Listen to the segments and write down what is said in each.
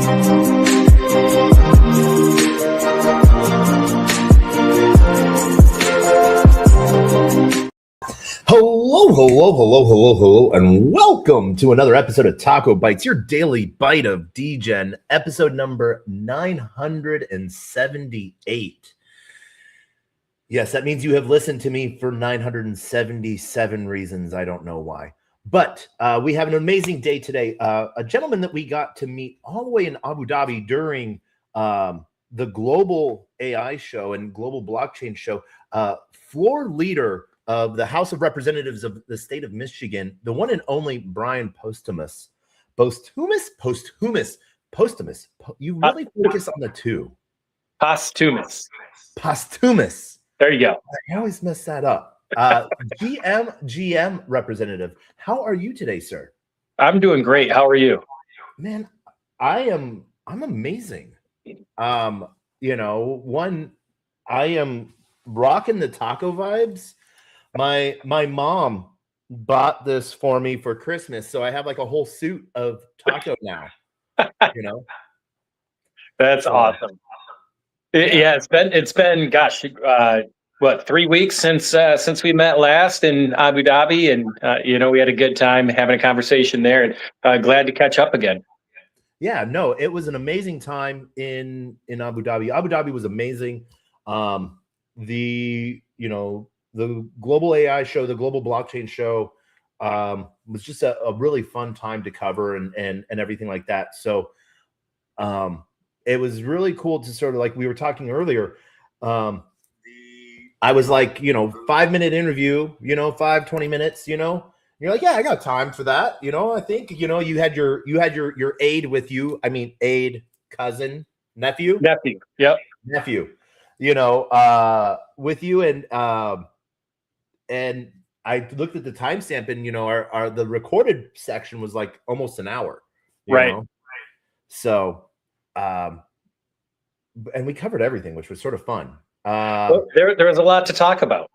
Hello, and welcome to another episode of TacoBytes, your daily bite of Degen, episode number 978. Yes, that means you have listened to me for 977 reasons. I don't know why. But we have an amazing day today. A gentleman that we got to meet all the way in Abu Dhabi during the global AI show and global blockchain show, floor leader of the House of Representatives of the state of Michigan, the one and only Brian Posthumous. You really focus on the two. Posthumous. There you go. I always mess that up. GM representative. How are you today, sir? I'm doing great. How are you? Man, I'm amazing. I am rocking the taco vibes. My mom bought this for me for Christmas, so I have like a whole suit of taco now. That's awesome. Yeah, it's been gosh, 3 weeks since we met last in Abu Dhabi, and we had a good time having a conversation there, and glad to catch up again. Yeah, no, it was an amazing time in Abu Dhabi. Abu Dhabi was amazing. The global AI show, the global blockchain show, was just a really fun time to cover and everything like that. So it was really cool to sort of, like we were talking earlier. I was like, 5-minute interview, 20 minutes, you're like, yeah, I got time for that. I think, you had your aide with you. I mean, aide, cousin, nephew. Yep. Nephew, with you. And I looked at the timestamp, and the recorded section was like almost an hour, right? So, and we covered everything, which was sort of fun. There was a lot to talk about.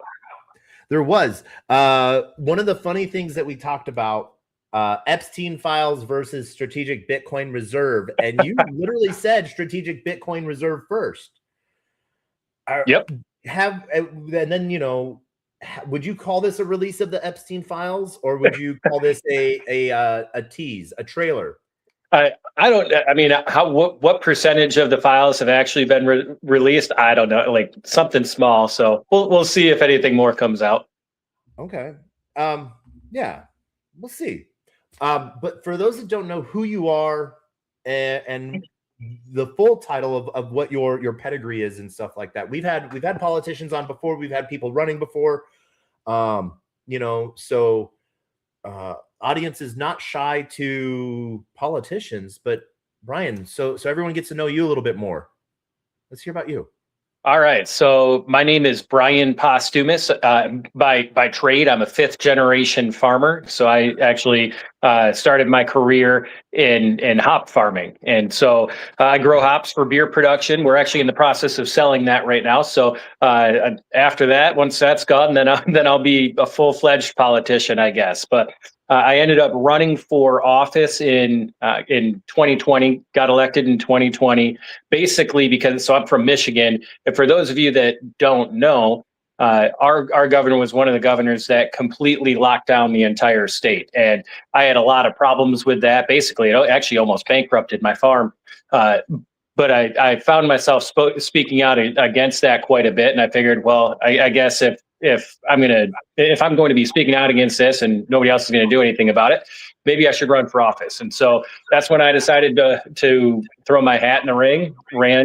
There was one of the funny things that we talked about: Epstein files versus strategic Bitcoin reserve, and you literally said strategic Bitcoin reserve first. Yep. And then would you call this a release of the Epstein files, or would you call this a tease, a trailer? I don't. I mean, what percentage of the files have actually been released? I don't know. Like something small. So we'll see if anything more comes out. Okay. Yeah, we'll see. But for those that don't know who you are and the full title of what your pedigree is and stuff like that, we've had politicians on before, we've had people running before, so audience is not shy to politicians. But Brian, so everyone gets to know you a little bit more. Let's hear about you. All right. So my name is Brian Posthumous. By trade, I'm a 5th-generation farmer. So I actually started my career in hop farming. And so I grow hops for beer production. We're actually in the process of selling that right now. So after that, once that's gone, then I'll be a full-fledged politician, I guess. But I ended up running for office in 2020, got elected in 2020, basically because I'm from Michigan. And for those of you that don't know, our governor was one of the governors that completely locked down the entire state. And I had a lot of problems with that. Basically, it actually almost bankrupted my farm. But I found myself speaking out against that quite a bit. And I figured, well, I guess if I'm going to be speaking out against this and nobody else is going to do anything about it, maybe I should run for office. And so that's when I decided to throw my hat in the ring,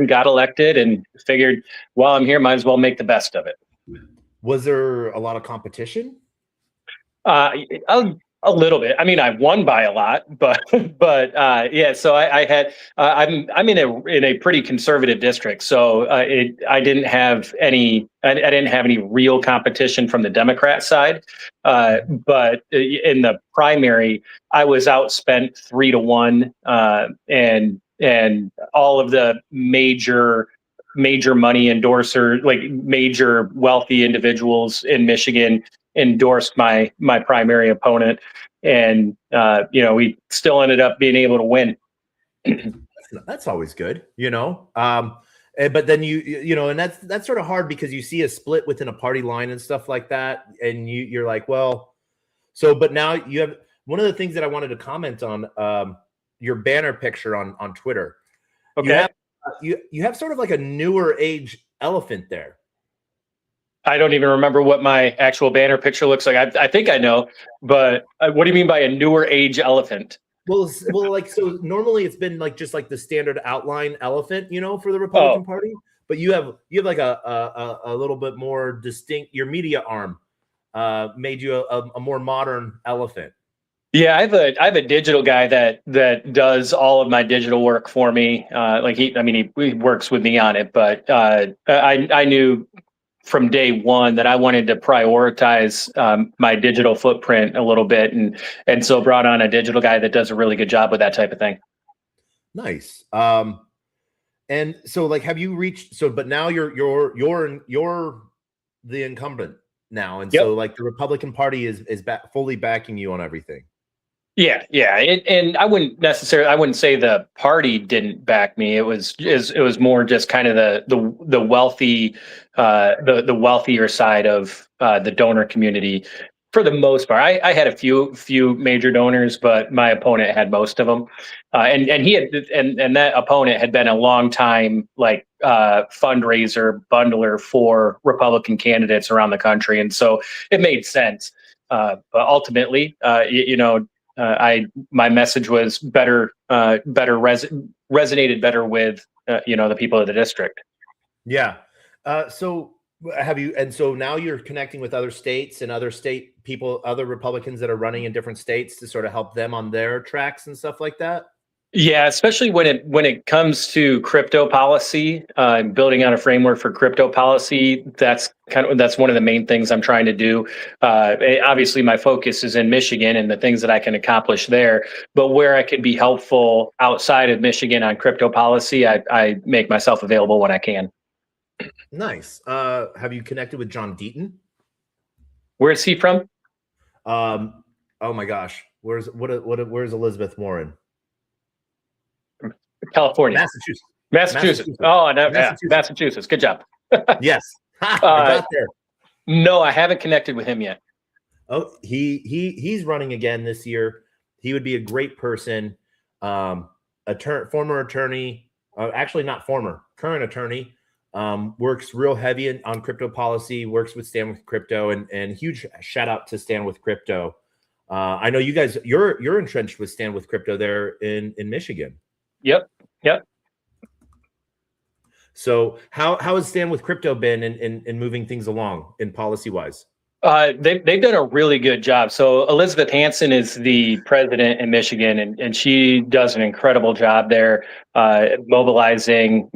got elected, and figured while I'm here, might as well make the best of it. Was there a lot of competition? A little bit. I mean, I won by a lot, but yeah. So I had I'm in a pretty conservative district, so I didn't have any real competition from the Democrat side. But in the primary, I was outspent 3-1, and all of the major money endorser, like major wealthy individuals in Michigan, endorsed my primary opponent, and we still ended up being able to win. That's always good, you know. But then and that's sort of hard because you see a split within a party line and stuff like that, and you're like, well, so but now you have one of the things that I wanted to comment on, your banner picture on Twitter. Okay. You have sort of like a newer age elephant there. I don't even remember what my actual banner picture looks like. I think I know, but what do you mean by a newer age elephant? Well, like, so normally it's been like just like the standard outline elephant, for the Oh, Republican Party, but you have like a little bit more distinct. Your media arm made you a more modern elephant. yeah, I have a digital guy that does all of my digital work for me. Like he works with me on it, but I knew from day one that I wanted to prioritize my digital footprint a little bit, and so brought on a digital guy that does a really good job with that type of thing. Nice. And so like, have you reached? So, but now you're the incumbent now, and Yep. so like the Republican Party is fully backing you on everything. Yeah, yeah, and I wouldn't say the party didn't back me. It was more just kind of the wealthy, the wealthier side of the donor community. For the most part, I had a few major donors, but my opponent had most of them, and he had and that opponent had been a long time like fundraiser bundler for Republican candidates around the country, and so it made sense. But ultimately, my message was resonated better with the people of the district. Yeah. So have you? And so now you're connecting with other states and other state people, other Republicans that are running in different states to sort of help them on their tracks and stuff like that. Yeah, especially when it comes to crypto policy, building out a framework for crypto policy. That's one of the main things I'm trying to do. Obviously, my focus is in Michigan and the things that I can accomplish there. But where I can be helpful outside of Michigan on crypto policy, I make myself available when I can. Nice. Have you connected with John Deaton? Where is he from? Oh my gosh, where's Elizabeth Warren? California. Massachusetts. Oh, no, Massachusetts. Yeah, Massachusetts. Good job. Yes. I got there. No, I haven't connected with him yet. Oh, he's running again this year. He would be a great person. Former attorney, actually not former, current attorney. Works real heavy on crypto policy. Works with Stand with Crypto, and huge shout out to Stand with Crypto. I know you guys. You're entrenched with Stand with Crypto there in Michigan. Yep. So how has Stand with Crypto been in moving things along in policy wise? They've done a really good job. So Elizabeth Hansen is the president in Michigan, and she does an incredible job there, mobilizing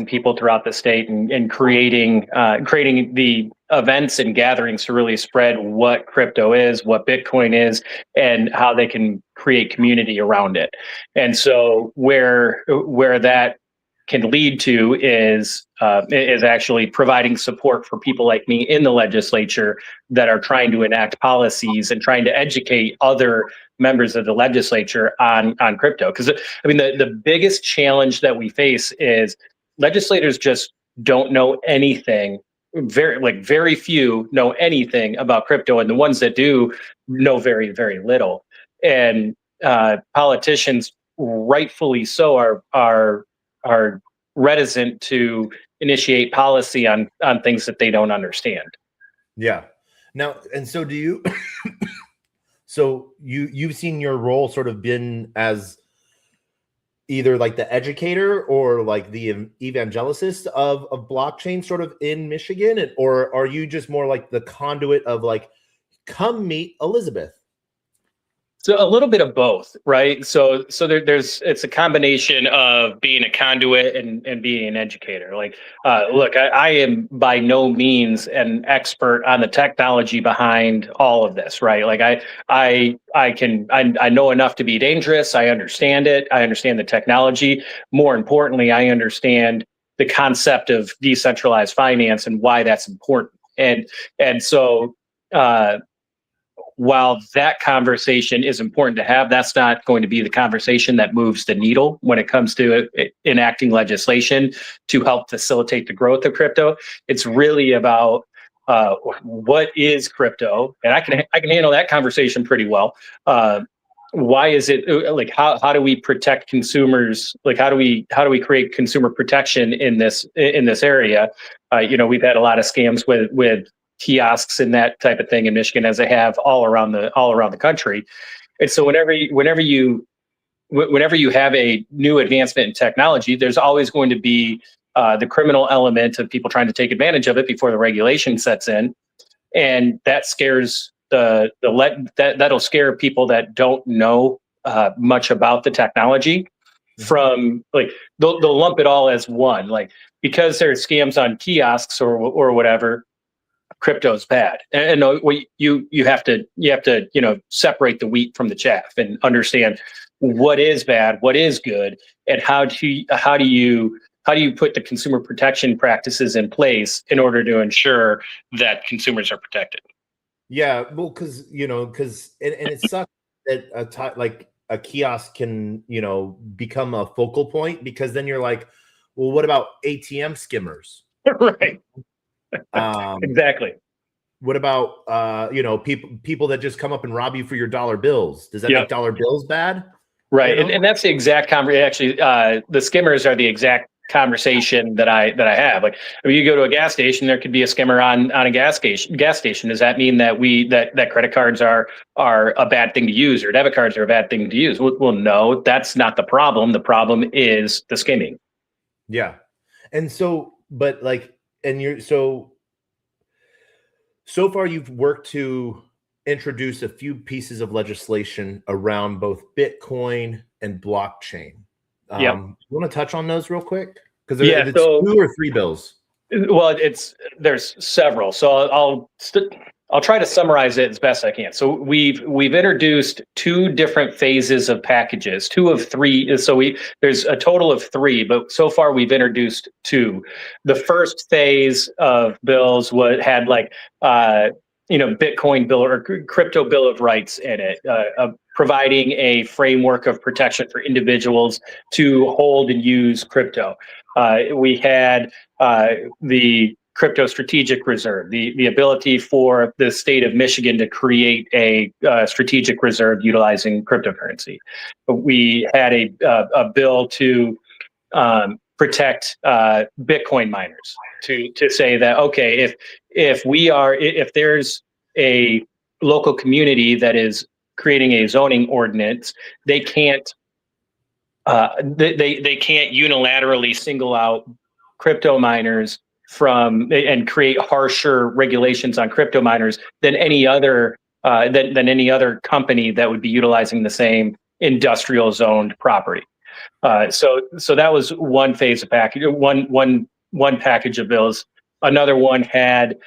people throughout the state and creating the events and gatherings to really spread what crypto is, what Bitcoin is, and how they can create community around it. And so where that can lead to is actually providing support for people like me in the legislature that are trying to enact policies and trying to educate other members of the legislature on crypto. Because I mean, the biggest challenge that we face is legislators just don't know anything. Very few know anything about crypto, and the ones that do know very, very little. And politicians, rightfully so, are reticent to initiate policy on things that they don't understand. Yeah. Now, and so do you? So you've seen your role sort of been as either like the educator or like the evangelicist of blockchain sort of in Michigan, or are you just more like the conduit of like, come meet Elizabeth? So a little bit of both, right? So there's it's a combination of being a conduit and being an educator. Like, look, I am by no means an expert on the technology behind all of this, right? Like I know enough to be dangerous. I understand it. I understand the technology. More importantly, I understand the concept of decentralized finance and why that's important. And so while that conversation is important to have, that's not going to be the conversation that moves the needle when it comes to enacting legislation to help facilitate the growth of crypto. It's really about what is crypto, and I can handle that conversation pretty well. Why is it like how do we protect consumers? Like how do we create consumer protection in this area? We've had a lot of scams with kiosks and that type of thing in Michigan, as they have all around the country. And so whenever you have a new advancement in technology, there's always going to be the criminal element of people trying to take advantage of it before the regulation sets in, and that scares that'll scare people that don't know much about the technology. From like they'll lump it all as one, like because there's scams on kiosks or whatever, crypto's bad. And you have to separate the wheat from the chaff and understand what is bad, what is good, and how do you put the consumer protection practices in place in order to ensure that consumers are protected. Yeah, well, because it sucks that like a kiosk can become a focal point, because then you're like, well, what about ATM skimmers? Right. Exactly. What about people that just come up and rob you for your dollar bills? Does that make dollar bills bad? Right, and that's the exact conversation. Actually, the skimmers are the exact conversation that I have. Like, when you go to a gas station, there could be a skimmer on a gas station. Does that mean that that credit cards are a bad thing to use, or debit cards are a bad thing to use? Well, no, that's not the problem. The problem is the skimming. Yeah, and so, but like, and you're so far you've worked to introduce a few pieces of legislation around both Bitcoin and blockchain. You want to touch on those real quick? Because it's 2 or 3 bills. Well, there's several. So I'll try to summarize it as best I can. So we've introduced 2 different phases of packages, 2 of 3. So there's a total of 3, but so far we've introduced 2. The first phase of bills had like Bitcoin bill or crypto bill of rights in it, providing a framework of protection for individuals to hold and use crypto. We had the crypto strategic reserve, the ability for the state of Michigan to create a strategic reserve utilizing cryptocurrency. We had a bill to protect Bitcoin miners, to say that, okay, if there's a local community that is creating a zoning ordinance, they can't they can't unilaterally single out crypto miners and create harsher regulations on crypto miners than any other company that would be utilizing the same industrial zoned property. So that was one phase of package, one package of bills. Another one had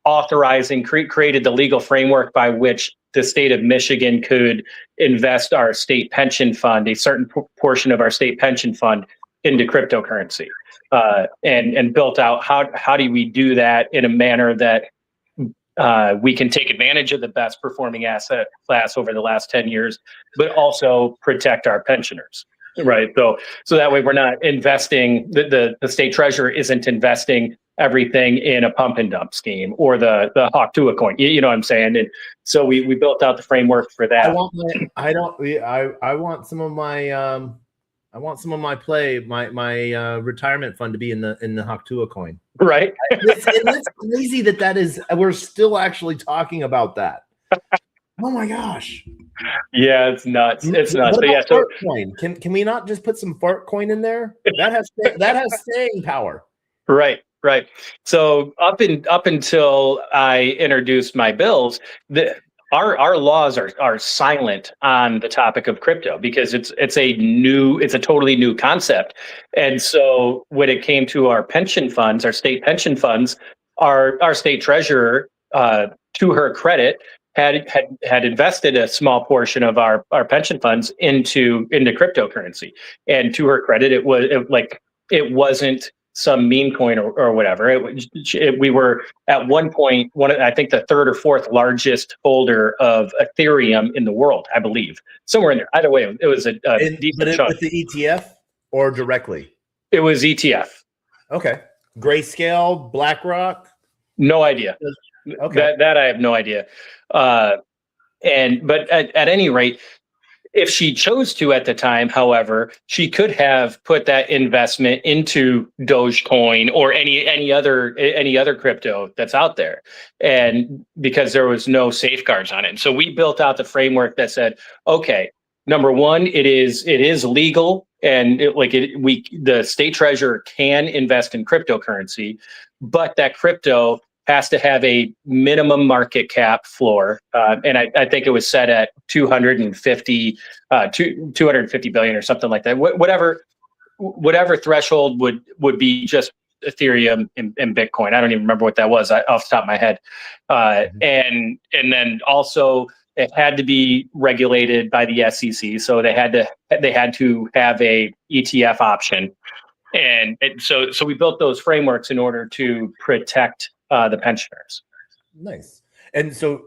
authorizing, created the legal framework by which the state of Michigan could invest our state pension fund, a certain portion of our state pension fund, into cryptocurrency, and built out how do we do that in a manner that we can take advantage of the best performing asset class over the last 10 years, but also protect our pensioners. Right. So that way we're not investing, the state treasurer isn't investing everything in a pump and dump scheme or the Hawk Tuah coin. You know what I'm saying? And so we built out the framework for that. I want some of my retirement fund to be in the Hawk Tuah coin. Right. It's crazy that is, we're still actually talking about that. Oh my gosh. Yeah, it's nuts. It's nuts. But yeah, fart coin. Can we not just put some fart coin in there? That has staying power. Right. So up until I introduced my bills, our laws are silent on the topic of crypto, because it's a totally new concept. And so when it came to our pension funds, our state pension funds, our state treasurer, to her credit, had invested a small portion of our pension funds into cryptocurrency. And to her credit, it wasn't some meme coin or whatever. We were at one point I think the third or fourth largest holder of Ethereum in the world, I believe, somewhere in there. Either way, it was a decent chunk. With the ETF or directly? It was ETF. Okay. Grayscale, BlackRock? No idea. Okay. That I have no idea. But at any rate, if she chose to at the time, however, she could have put that investment into Dogecoin or any other crypto that's out there, and because there was no safeguards on it. And so we built out the framework that said, okay, number one, it is legal, and the state treasurer can invest in cryptocurrency, but that crypto has to have a minimum market cap floor, and I think it was set at 250 billion or something like that. Whatever threshold would be just Ethereum and Bitcoin. I don't even remember what that was off the top of my head. And then also it had to be regulated by the SEC, so they had to have a ETF option, and so we built those frameworks in order to protect the pensioners. Nice. And so,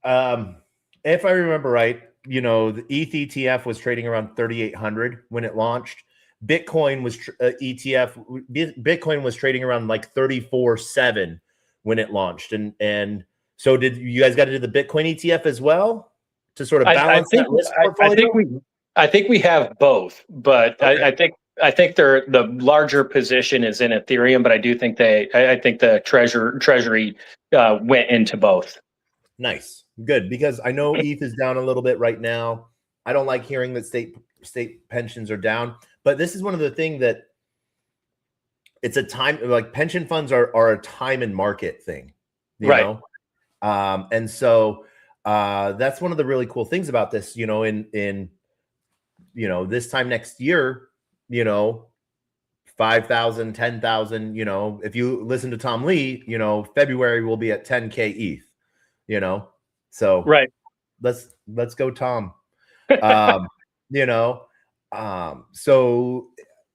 if I remember right, the ETH ETF was trading around 3,800 when it launched. Bitcoin was Bitcoin was trading around like 34.7 when it launched. And so did you guys got to do the Bitcoin ETF as well to sort of balance that risk portfolio? I think we have both, but okay. I think the larger position is in Ethereum, but I do think the treasury went into both. Nice, good, because I know ETH is down a little bit right now. I don't like hearing that state pensions are down, but this is one of the things that it's a time, like pension funds are a time and market thing, you know? And so that's one of the really cool things about this, in this time next year, 5,000, 10,000, if you listen to Tom Lee, February will be at 10K ETH, so right. Let's go, Tom. So,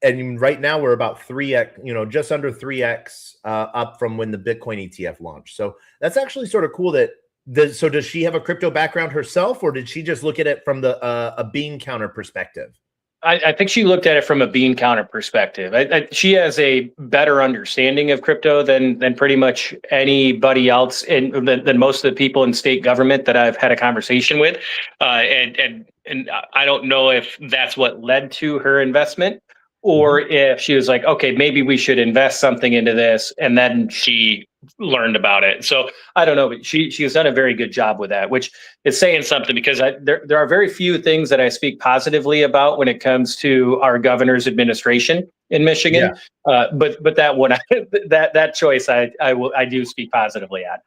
and right now we're about 3x, just under 3x up from when the Bitcoin ETF launched. So that's actually sort of cool so does she have a crypto background herself, or did she just look at it from a bean counter perspective? I think she looked at it from a bean counter perspective. She has a better understanding of crypto than pretty much anybody else, than most of the people in state government that I've had a conversation with. And I don't know if that's what led to her investment, or if she was like, okay, maybe we should invest something into this, and then she learned about it. So I don't know, but she has done a very good job with that, which is saying something, because there are very few things that I speak positively about when it comes to our governor's administration in Michigan. Yeah. But that one, that choice, I do speak positively at.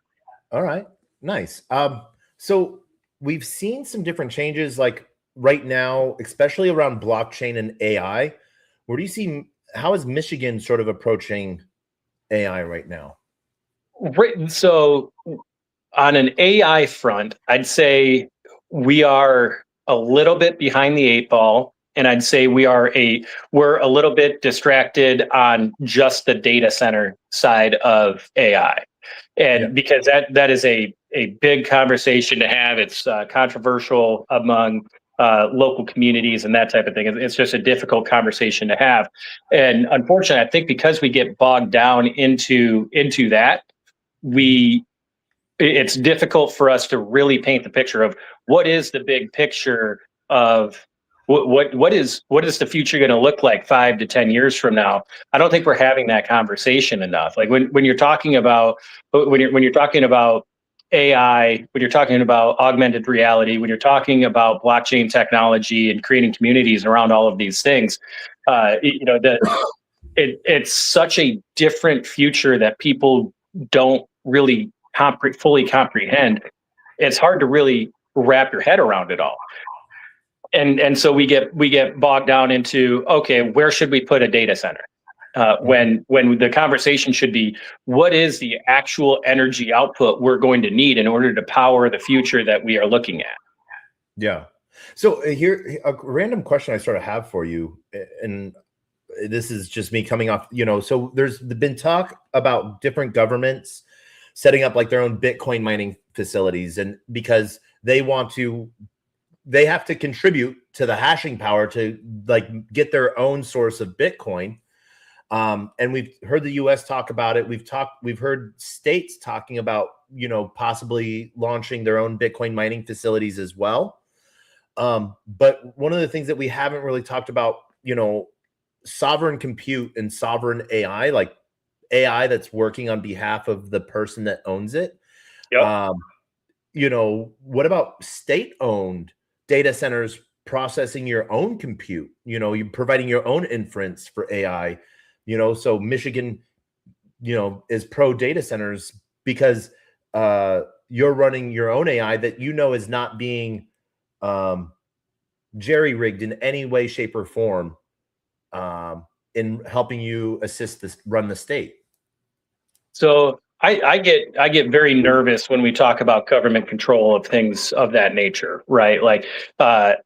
All right, nice. So we've seen some different changes, like right now, especially around blockchain and AI. Where do you see, how is Michigan sort of approaching AI right now? Right. So on an AI front, I'd say we are a little bit behind the 8 ball. And I'd say we're a little bit distracted on just the data center side of AI. And because that is a big conversation to have. It's controversial among local communities and that type of thing. It's just a difficult conversation to have. And unfortunately, I think because we get bogged down into that, it's difficult for us to really paint the picture of what is the big picture of what is the future going to look like 5 to 10 years from now. I don't think we're having that conversation enough. Like when you're talking about AI, when you're talking about augmented reality, when you're talking about blockchain technology and creating communities around all of these things, it's such a different future that people don't really fully comprehend. It's hard to really wrap your head around it all. And so we get bogged down into, okay, where should we put a data center? When the conversation should be, what is the actual energy output we're going to need in order to power the future that we are looking at? Yeah. So here, a random question I sort of have for you, and this is just me coming off, so there's been talk about different governments setting up like their own Bitcoin mining facilities, and because they have to contribute to the hashing power to like get their own source of Bitcoin. And we've heard the US talk about it. We've heard states talking about, possibly launching their own Bitcoin mining facilities as well. But one of the things that we haven't really talked about, sovereign compute and sovereign AI, like AI that's working on behalf of the person that owns it. Yep. What about state-owned data centers processing your own compute? You're providing your own inference for AI. So Michigan, is pro data centers because you're running your own AI that is not being jerry-rigged in any way, shape, or form in helping you assist this run the state. So I get very nervous when we talk about government control of things of that nature, right? Like, the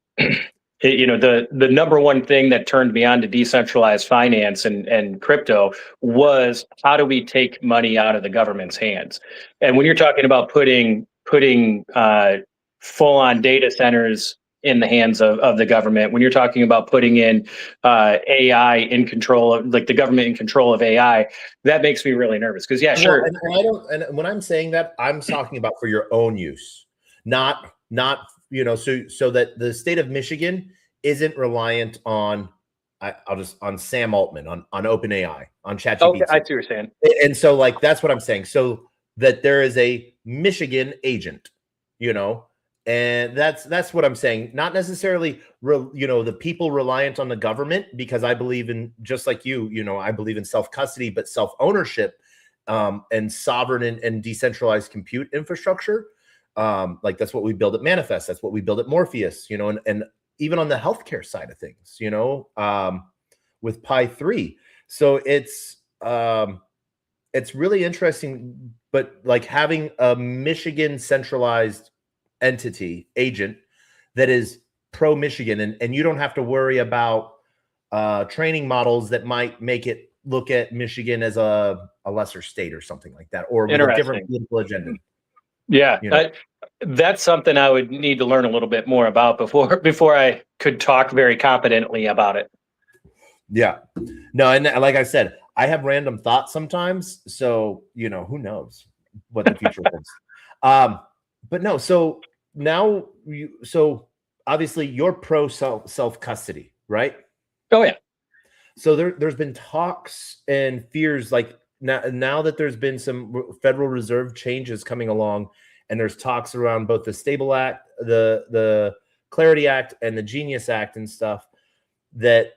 number one thing that turned me on to decentralized finance and crypto was, how do we take money out of the government's hands? And when you're talking about putting full on data centers in the hands of the government, when you're talking about putting in AI in control of, like, the government in control of AI, that makes me really nervous. Because sure. And when I'm saying that, I'm talking about for your own use, not so that the state of Michigan isn't reliant on on Sam Altman, on OpenAI, on ChatGPT. Okay, I see what you're saying. And so like that's what I'm saying. So that there is a Michigan agent, and that's what I'm saying. Not necessarily the people reliant on the government, because I believe in, just like I believe in self-custody, but self-ownership, and sovereign and decentralized compute infrastructure. Like that's what we build at Manifest. That's what we build at Morpheus, and even on the healthcare side of things, with Pi 3. So it's really interesting, but like having a Michigan centralized entity agent that is pro Michigan, and you don't have to worry about training models that might make it look at Michigan as a lesser state or something like that, or with a different political agenda. Yeah, that's something I would need to learn a little bit more about before I could talk very competently about it. Yeah, no, and like I said, I have random thoughts sometimes, so who knows what the future holds. But no, so now so obviously you're pro self custody, right? Oh yeah. So there's been talks and fears, like now that there's been some Federal Reserve changes coming along, and there's talks around both the Stable Act, the Clarity Act, and the Genius Act and stuff, that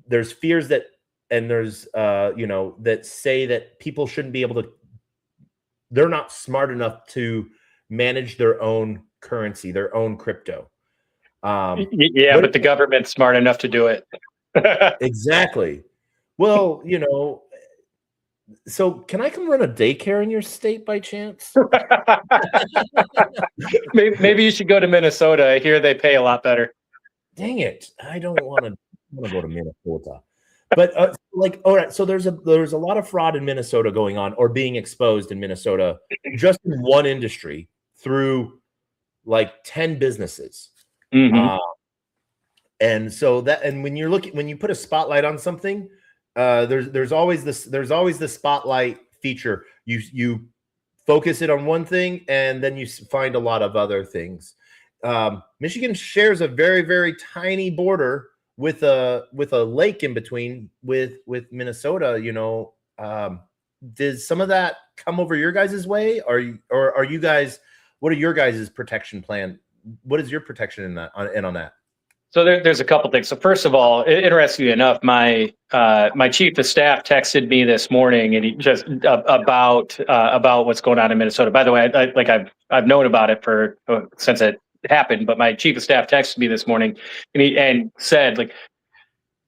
there's fears that, and there's that say that people shouldn't be able to, they're not smart enough to manage their own currency, their own crypto. But the government's smart enough to do it. Exactly. Well, so can I come run a daycare in your state by chance? Maybe you should go to Minnesota. I hear they pay a lot better. Dang it. I don't want to go to Minnesota. But all right, so there's a lot of fraud in Minnesota going on, or being exposed in Minnesota, just in one industry through like 10 businesses. Mm-hmm. And so when you put a spotlight on something, there's always the spotlight feature. You focus it on one thing, and then you find a lot of other things. Michigan shares a very, very tiny border with a lake in between with Minnesota. Does some of that come over your guys' way? Or are you guys, what are your guys' protection plan? What is your protection in that on that? So there's a couple things. So first of all, interestingly enough, my chief of staff texted me this morning, and he just about what's going on in Minnesota. By the way, I've known about it since it happened, but my chief of staff texted me this morning, and said, like,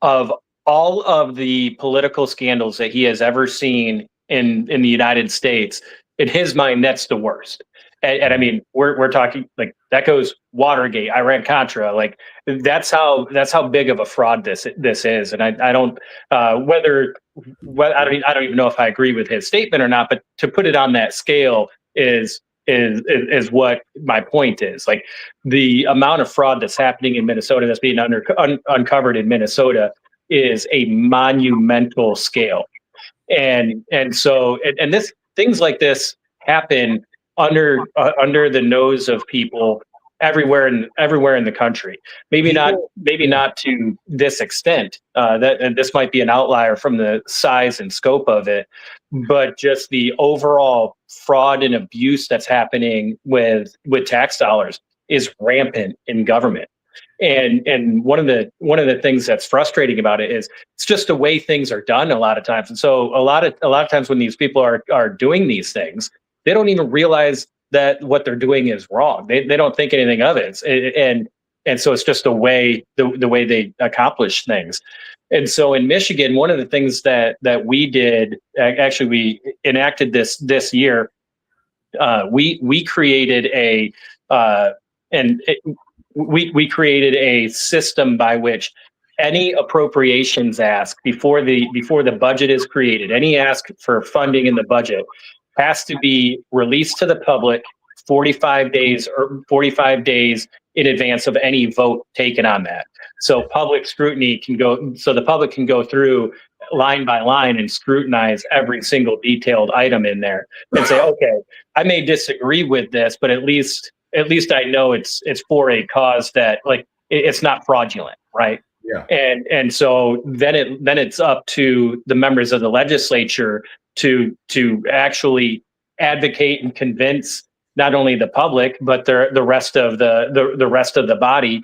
of all of the political scandals that he has ever seen in the United States, in his mind, that's the worst. And I mean, we're talking like that goes Watergate, Iran-Contra, like that's how big of a fraud this is. And I don't I don't even know if I agree with his statement or not, but to put it on that scale is what my point is. Like the amount of fraud that's happening in Minnesota, that's being uncovered in Minnesota, is a monumental scale. And so this things like this happen under the nose of people everywhere in the country. Maybe not to this extent. And this might be an outlier from the size and scope of it, but just the overall fraud and abuse that's happening with tax dollars is rampant in government. And one of the things that's frustrating about it is it's just the way things are done a lot of times. And so a lot of times when these people are doing these things, they don't even realize that what they're doing is wrong. They don't think anything of it. And so it's just the way they accomplish things. And so in Michigan, one of the things that we did, actually we enacted this year, we created we created a system by which any appropriations ask before the budget is created, any ask for funding in the budget has to be released to the public 45 days in advance of any vote taken on that. So public scrutiny the public can go through line by line and scrutinize every single detailed item in there and say, okay, I may disagree with this, but at least I know it's for a cause that, like, it's not fraudulent, right? Yeah. And so then it's up to the members of the legislature to actually advocate and convince not only the public but the rest of the rest of the body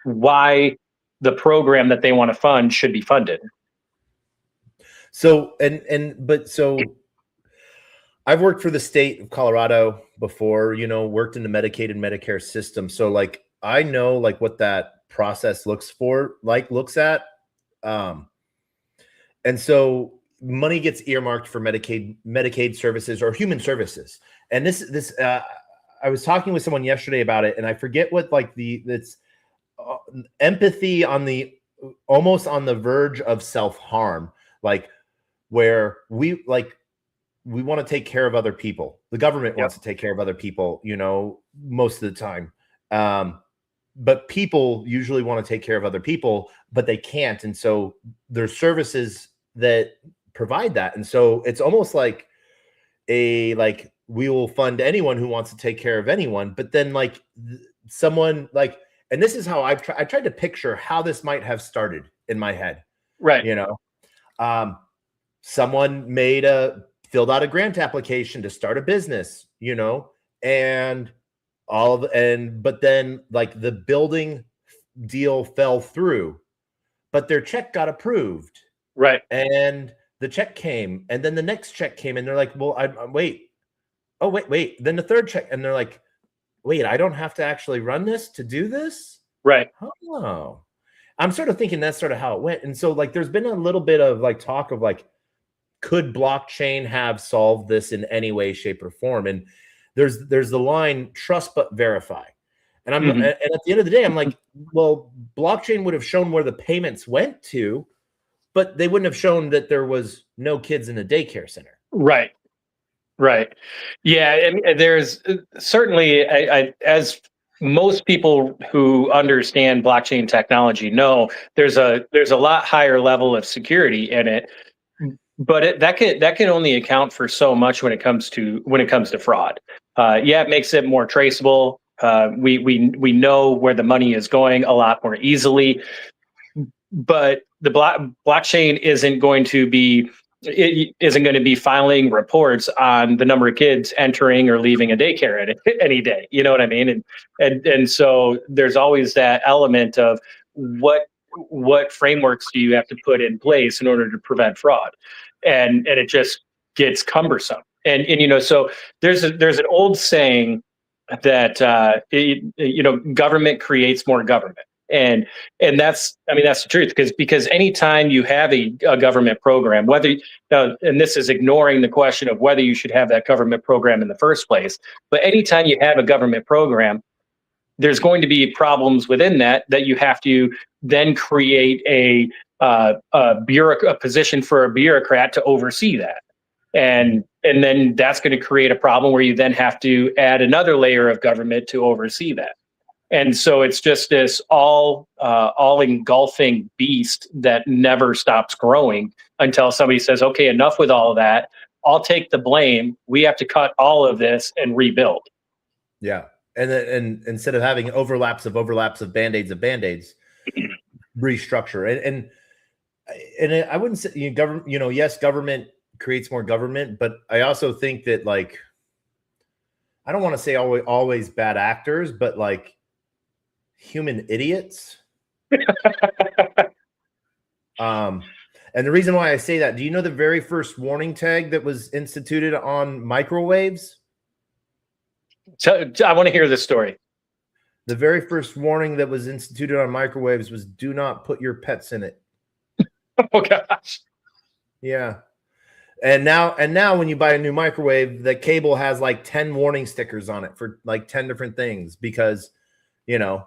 why the program that they want to fund should be funded. So so I've worked for the state of Colorado before, worked in the Medicaid and Medicare system. So like I know like what that process looks at. And so money gets earmarked for Medicaid services or human services. And this I was talking with someone yesterday about it, and I forget what like that's empathy on the almost on the verge of self-harm, like where we want to take care of other people. The government wants to take care of other people, most of the time. But people usually want to take care of other people, but they can't. And so there's services that provide that. And so it's almost like we will fund anyone who wants to take care of anyone. But then like someone like, and this is how I tried to picture how this might have started in my head. Right. Someone filled out a grant application to start a business, and but then like the building deal fell through, but their check got approved. Right. And the check came, and then the next check came, and they're like, well, wait. Then the third check, and they're like, wait, I don't have to actually run this to do this? Right. Oh, I'm sort of thinking that's sort of how it went. And so like, there's been a little bit of like talk of like, could blockchain have solved this in any way, shape, or form? And there's the line, trust but verify. And and at the end of the day, I'm like, well, blockchain would have shown where the payments went to, but they wouldn't have shown that there was no kids in the daycare center. Right. Yeah. And there's certainly, as most people who understand blockchain technology know, there's a lot higher level of security in it. But that can only account for so much when it comes to fraud. It makes it more traceable. We know where the money is going a lot more easily. But the blockchain isn't going to be filing reports on the number of kids entering or leaving a daycare any day. You know what I mean? And so there's always that element of what frameworks do you have to put in place in order to prevent fraud, and it just gets cumbersome. And so there's an old saying that government creates more government. And that's, I mean, that's the truth, because anytime you have a government program, whether and this is ignoring the question of whether you should have that government program in the first place, but anytime you have a government program, there's going to be problems within that you have to then create a position for a bureaucrat to oversee that. And then that's going to create a problem where you then have to add another layer of government to oversee that. And so it's just this all engulfing beast that never stops growing until somebody says, okay, enough with all of that. I'll take the blame. We have to cut all of this and rebuild. Yeah. And instead of having overlaps of Band-Aids restructure. And I wouldn't say government, yes, government creates more government, but I also think that, like, I don't want to say always bad actors, but like human idiots. And the reason why I say that, do you know the very first warning tag that was instituted on microwaves? So I want to hear this story. The very first warning that was instituted on microwaves was, do not put your pets in it. Oh gosh. Yeah. And now when you buy a new microwave, the cable has like 10 warning stickers on it for like 10 different things because, yeah,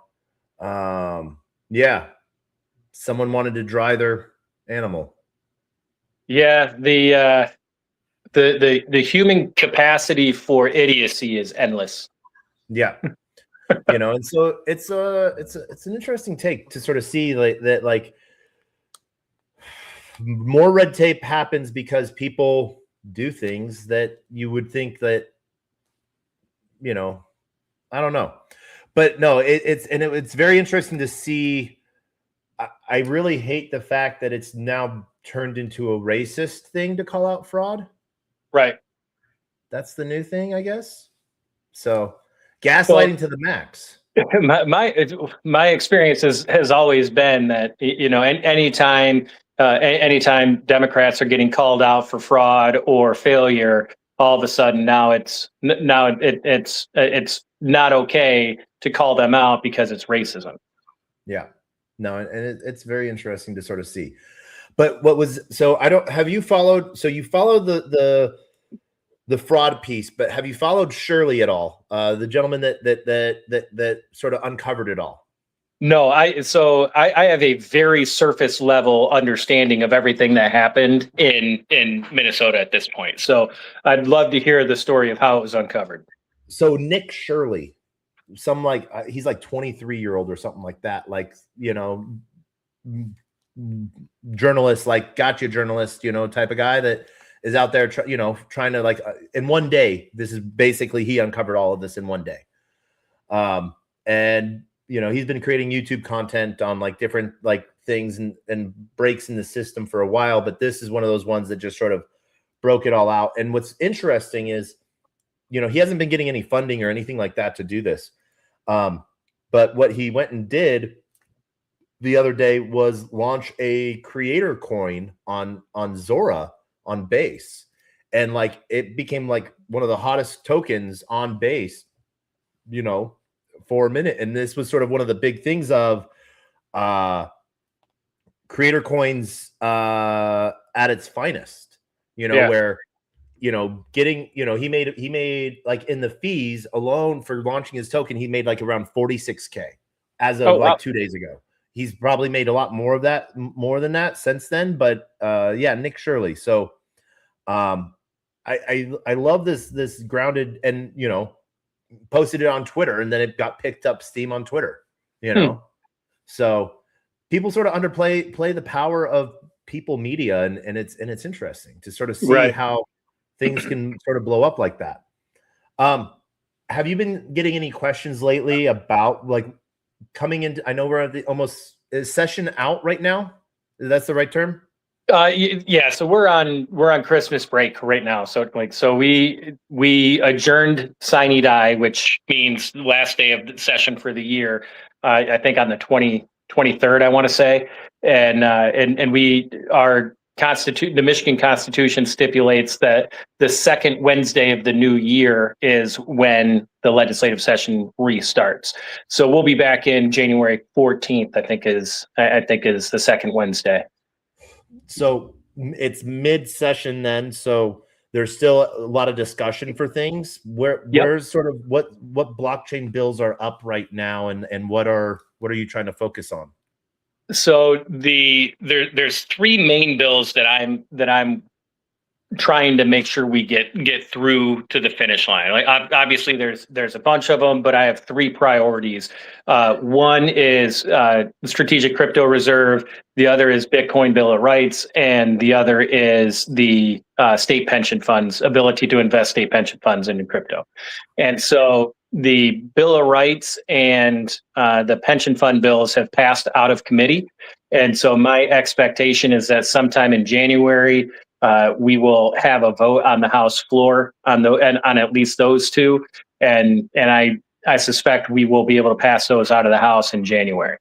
someone wanted to dry their animal. Yeah, the human capacity for idiocy is endless. Yeah. And so it's an interesting take to sort of see like more red tape happens because people do things that you would think that, I don't know, but no, it's very interesting to see. I really hate the fact that it's now turned into a racist thing to call out fraud. Right. That's the new thing, I guess. So gaslighting to the max. My experience has always been that, anytime Democrats are getting called out for fraud or failure, all of a sudden now it's not okay to call them out because it's racism. Yeah. No, and it's very interesting to sort of see. But have you followed? So you follow the fraud piece, but have you followed Shirley at all? The gentleman that sort of uncovered it all. No, I have a very surface level understanding of everything that happened in Minnesota at this point. So I'd love to hear the story of how it was uncovered. So Nick Shirley, he's like 23-year-old or something like that, like, journalist, like gotcha journalist, type of guy that is out there, trying to, like, in one day, this is basically, he uncovered all of this in one day. And, he's been creating YouTube content on like different like things and breaks in the system for a while, but this is one of those ones that just sort of broke it all out. And what's interesting is, he hasn't been getting any funding or anything like that to do this. But what he went and did the other day was launch a creator coin on Zora on Base. And like, it became like one of the hottest tokens on Base, for a minute. And this was sort of one of the big things of creator coins at its finest, Yeah. where, getting, he made like in the fees alone for launching his token, he made like around 46K as of like 2 days ago. He's probably made a lot more than that since then. But yeah, Nick Shirley. So I love this grounded, and posted it on Twitter, and then it got picked up steam on Twitter, So people sort of play the power of people media, and it's interesting to sort of see how things can sort of blow up like that. Have you been getting any questions lately about like coming into, I know we're at the almost, is session out right now? That's the right term? Yeah, so we're on Christmas break right now. So we adjourned Sine Die, which means the last day of the session for the year. I think on the 23rd, I want to say, and we are the Michigan Constitution stipulates that the second Wednesday of the new year is when the legislative session restarts. So we'll be back in January 14th, I think is the second Wednesday. So it's mid-session then, so there's still a lot of discussion for things. Where's sort of what blockchain bills are up right now, and what are you trying to focus on? So there's three main bills that I'm trying to make sure we get through to the finish line. Like obviously there's a bunch of them, but I have three priorities. One is strategic crypto reserve. The other is Bitcoin Bill of Rights, and the other is the state pension funds, ability to invest state pension funds into crypto. And so the Bill of Rights and the pension fund bills have passed out of committee. And so my expectation is that sometime in January, we will have a vote on the House floor on at least those two, and I suspect we will be able to pass those out of the House in January.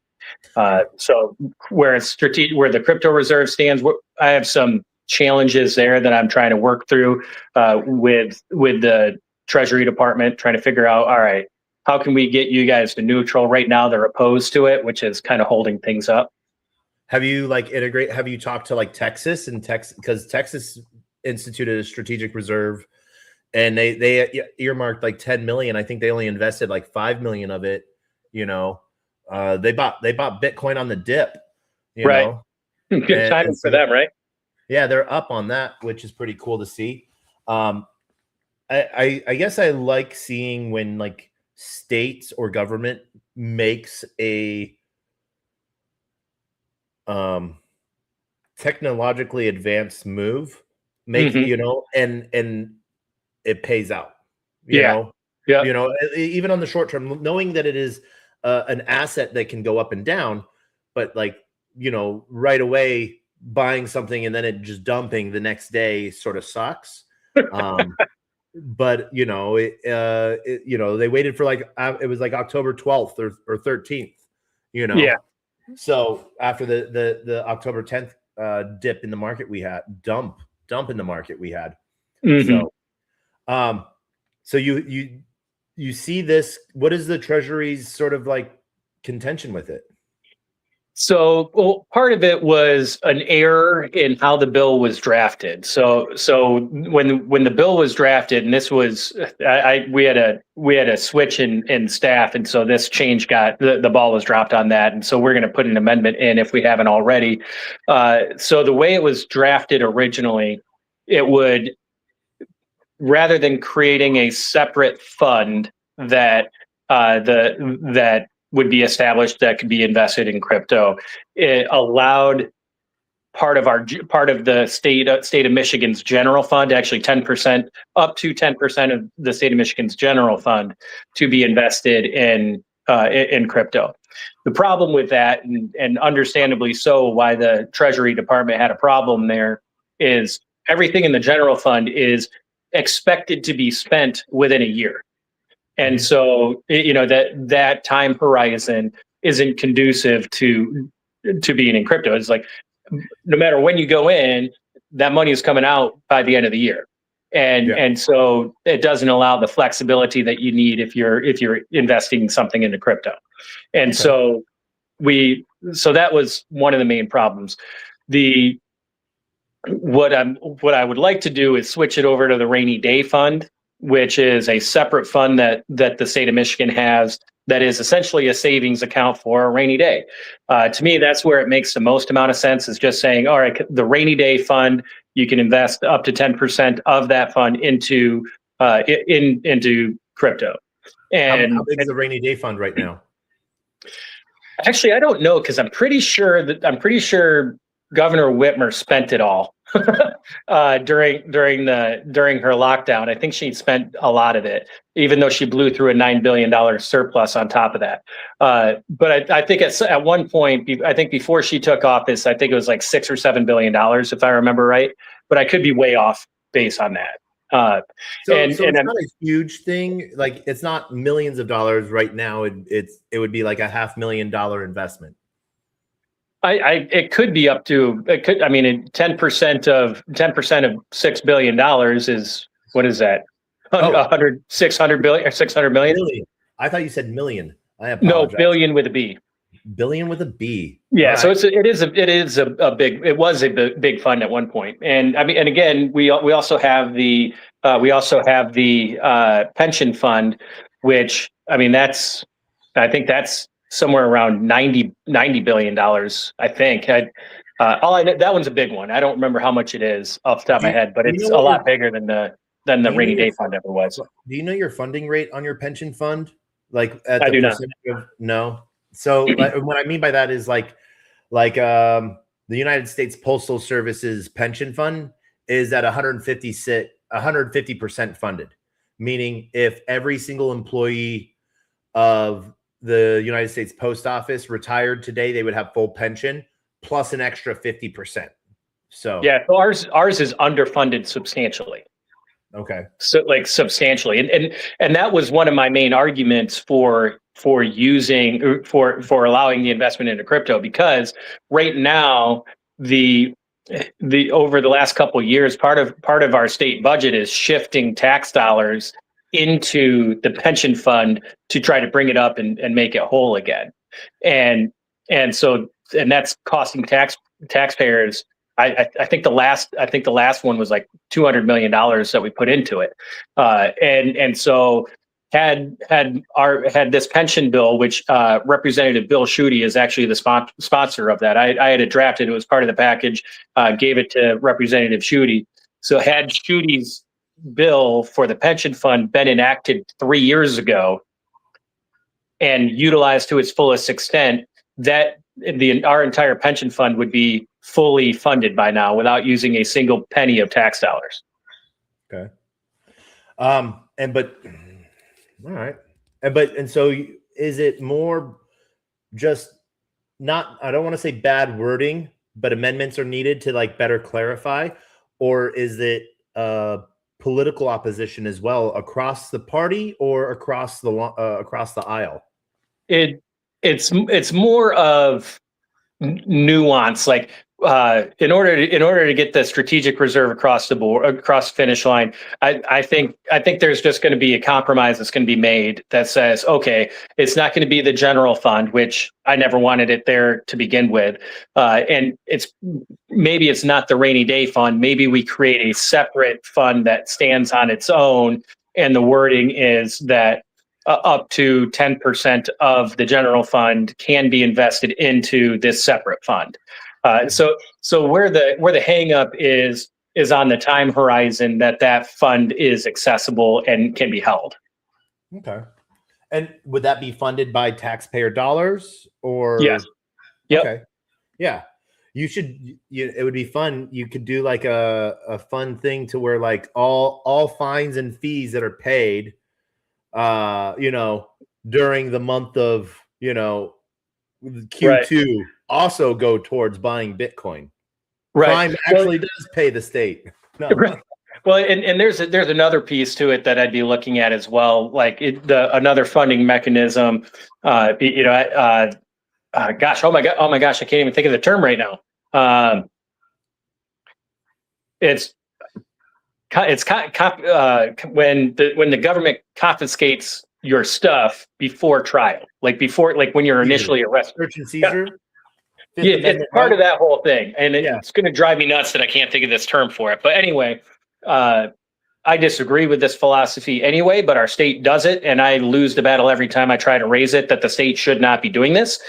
So where the crypto reserve stands, I have some challenges there that I'm trying to work through with the Treasury Department, trying to figure out, all right, how can we get you guys to neutral? Right now, they're opposed to it, which is kind of holding things up. Have you have you talked to like Texas because Texas instituted a strategic reserve and they earmarked like 10 million. I think they only invested like 5 million of it. They bought Bitcoin on the dip, right. Good timing for them, right? Yeah, they're up on that, which is pretty cool to see. I guess I like seeing when like states or government makes a technologically advanced move, and it pays out. You know, even on the short term, knowing that it is an asset that can go up and down, but like right away buying something and then it just dumping the next day sort of sucks. But they waited for like it was like October 12th or 13th. Yeah. So after the October 10th dip in the market we had, dump in the market we had. So you see this. What is the Treasury's sort of like contention with it? So, part of it was an error in how the bill was drafted. So when the bill was drafted, and this was, we had a switch in staff, and so this change the ball was dropped on that, and so we're going to put an amendment in if we haven't already. So the way it was drafted originally, it would, rather than creating a separate fund that would be established that could be invested in crypto, it allowed part of the state of Michigan's general fund, actually 10%, up to 10% of the state of Michigan's general fund, to be invested in crypto. The problem with that, and understandably so, why the Treasury Department had a problem there, is everything in the general fund is expected to be spent within a year. And so, that time horizon isn't conducive to being in crypto. It's like, no matter when you go in, that money is coming out by the end of the year. And so it doesn't allow the flexibility that you need if you're investing something into crypto. And so that was one of the main problems. What I would like to do is switch it over to the rainy day fund, which is a separate fund that the state of Michigan has, that is essentially a savings account for a rainy day. To me, that's where it makes the most amount of sense, is just saying, all right, the rainy day fund, you can invest up to 10% of that fund into crypto. And how big is the rainy day fund right now? Actually, I don't know, because I'm pretty sure Governor Whitmer spent it all during her lockdown. I think she spent a lot of it, even though she blew through a $9 billion surplus on top of that. But I think at one point, I think before she took office, I think it was like $6 or $7 billion, if I remember right. But I could be way off base on that. So it's not a huge thing. Like, it's not millions of dollars right now. It would be like a $500,000 investment. It could be up to, it could, I mean, 10% of $6 billion is, what is that? Oh, 100, 600 billion or 600 million? million. I thought you said million. I No, apologize. billion with a B. Billion with a B. Yeah, All so right. it was a big fund at one point, and I mean, and again, we also have the pension fund, which I mean I think that's somewhere around 90 billion dollars. I think all I know, that one's a big one. I don't remember how much it is off the top of my head, but Do you it's know a what lot bigger than the do you know rainy your day fund ever was. do you know your funding rate on your pension fund? Like at I the do not. percentage of no. So like, what I mean by that is like the United States Postal Service's pension fund is at 150% funded, meaning if every single employee of the United States Post Office retired today, they would have full pension plus an extra 50%. So Yeah, so ours is underfunded substantially. okay. So like substantially, and that was one of my main arguments for using for allowing the investment into crypto, because right now the over the last couple of years, part of our state budget is shifting tax dollars into the pension fund to try to bring it up and make it whole again, and so that's costing taxpayers. I think the last one was like $200 million that we put into it, and so had this pension bill, which Representative Bill Schuette is actually the sponsor of that. I had it drafted; it was part of the package. Gave it to Representative Schuette. So had Schuette's bill for the pension fund been enacted 3 years ago and utilized to its fullest extent, that our entire pension fund would be fully funded by now without using a single penny of tax dollars. Okay. But all right. And so is it more just not, I don't want to say bad wording, but amendments are needed to like better clarify, or is it political opposition as well across the party or across the aisle? It's more of nuance, like in order to get the strategic reserve across the board, across the finish line, I think there's just going to be a compromise that's going to be made that says, okay, it's not going to be the general fund, which I never wanted it there to begin with, and maybe it's not the rainy day fund. Maybe we create a separate fund that stands on its own, and the wording is that up to 10% of the general fund can be invested into this separate fund. So where the hang up is on the time horizon that fund is accessible and can be held. Okay. And would that be funded by taxpayer dollars or? Yes. Yep. Okay. Yeah. It would be fun. You could do like a fun thing to where like all fines and fees that are paid during the month of, Q2 right, also go towards buying Bitcoin. Right. Crime actually does pay the state. No. Right. Well, and there's another piece to it that I'd be looking at as well, like another funding mechanism. Gosh, oh my gosh, I can't even think of the term right now. It's when the government confiscates your stuff before trial, like when you're initially arrested. Search and seizure. Yeah, it's part of that whole thing, and it's going to drive me nuts that I can't think of this term for it. But anyway, I disagree with this philosophy anyway, but our state does it, and I lose the battle every time I try to raise it that the state should not be doing this.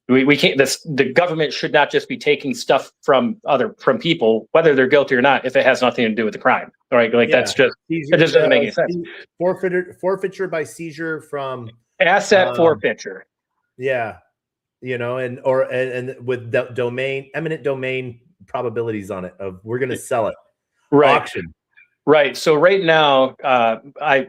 We can't. The government should not just be taking stuff from people, whether they're guilty or not, if it has nothing to do with the crime. Right? Like that's just seizure, it just doesn't make any sense. Forfeiture by seizure from asset forfeiture. Yeah, and with eminent domain probabilities on it of we're going to sell it. Right. Auction. Right. So right now,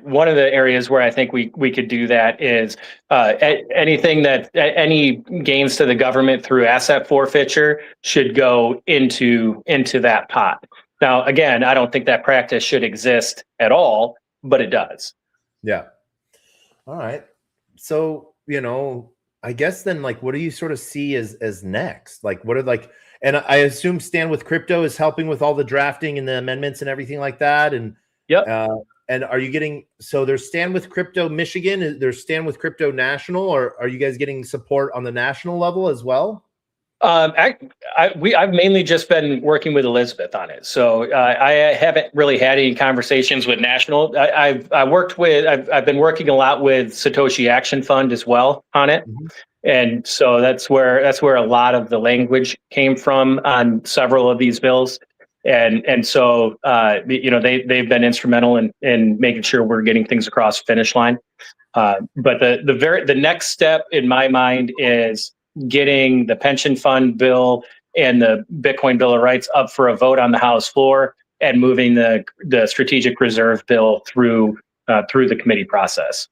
one of the areas where I think we could do that is anything any gains to the government through asset forfeiture should go into that pot. Now, again, I don't think that practice should exist at all, but it does. Yeah. All right. So, I guess then, like, what do you sort of see as next? Like, what are like, and I assume Stand with Crypto is helping with all the drafting and the amendments and everything like that. Yep. And are you getting, so there's Stand with Crypto Michigan, there's Stand with Crypto National, or are you guys getting support on the national level as well? I've mainly just been working with Elizabeth on it, so I haven't really had any conversations with national. I've been working a lot with Satoshi Action Fund as well on it, Mhm. and so that's where a lot of the language came from on several of these bills, and so they've been instrumental in making sure we're getting things across the finish line. But the next step in my mind is getting the pension fund bill and the Bitcoin Bill of Rights up for a vote on the House floor, and moving the strategic reserve bill through the committee process.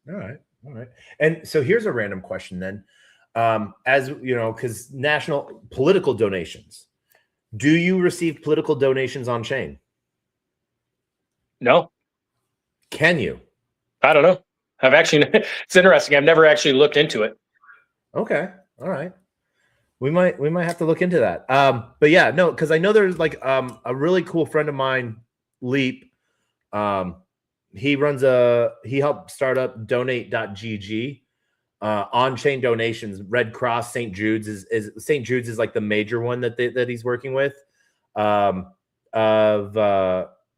All right. All right. And so here's a random question then. As you know, because national political donations, do you receive political donations on chain? No, Can you? I don't know. I've actually, it's interesting. I've never actually looked into it. Okay. All right. We might have to look into that. But yeah, no, because I know there's like a really cool friend of mine, Leap. He helped start up donate.gg, on-chain donations. Red Cross, St. Jude's is St. Jude's is like the major one that he's working with.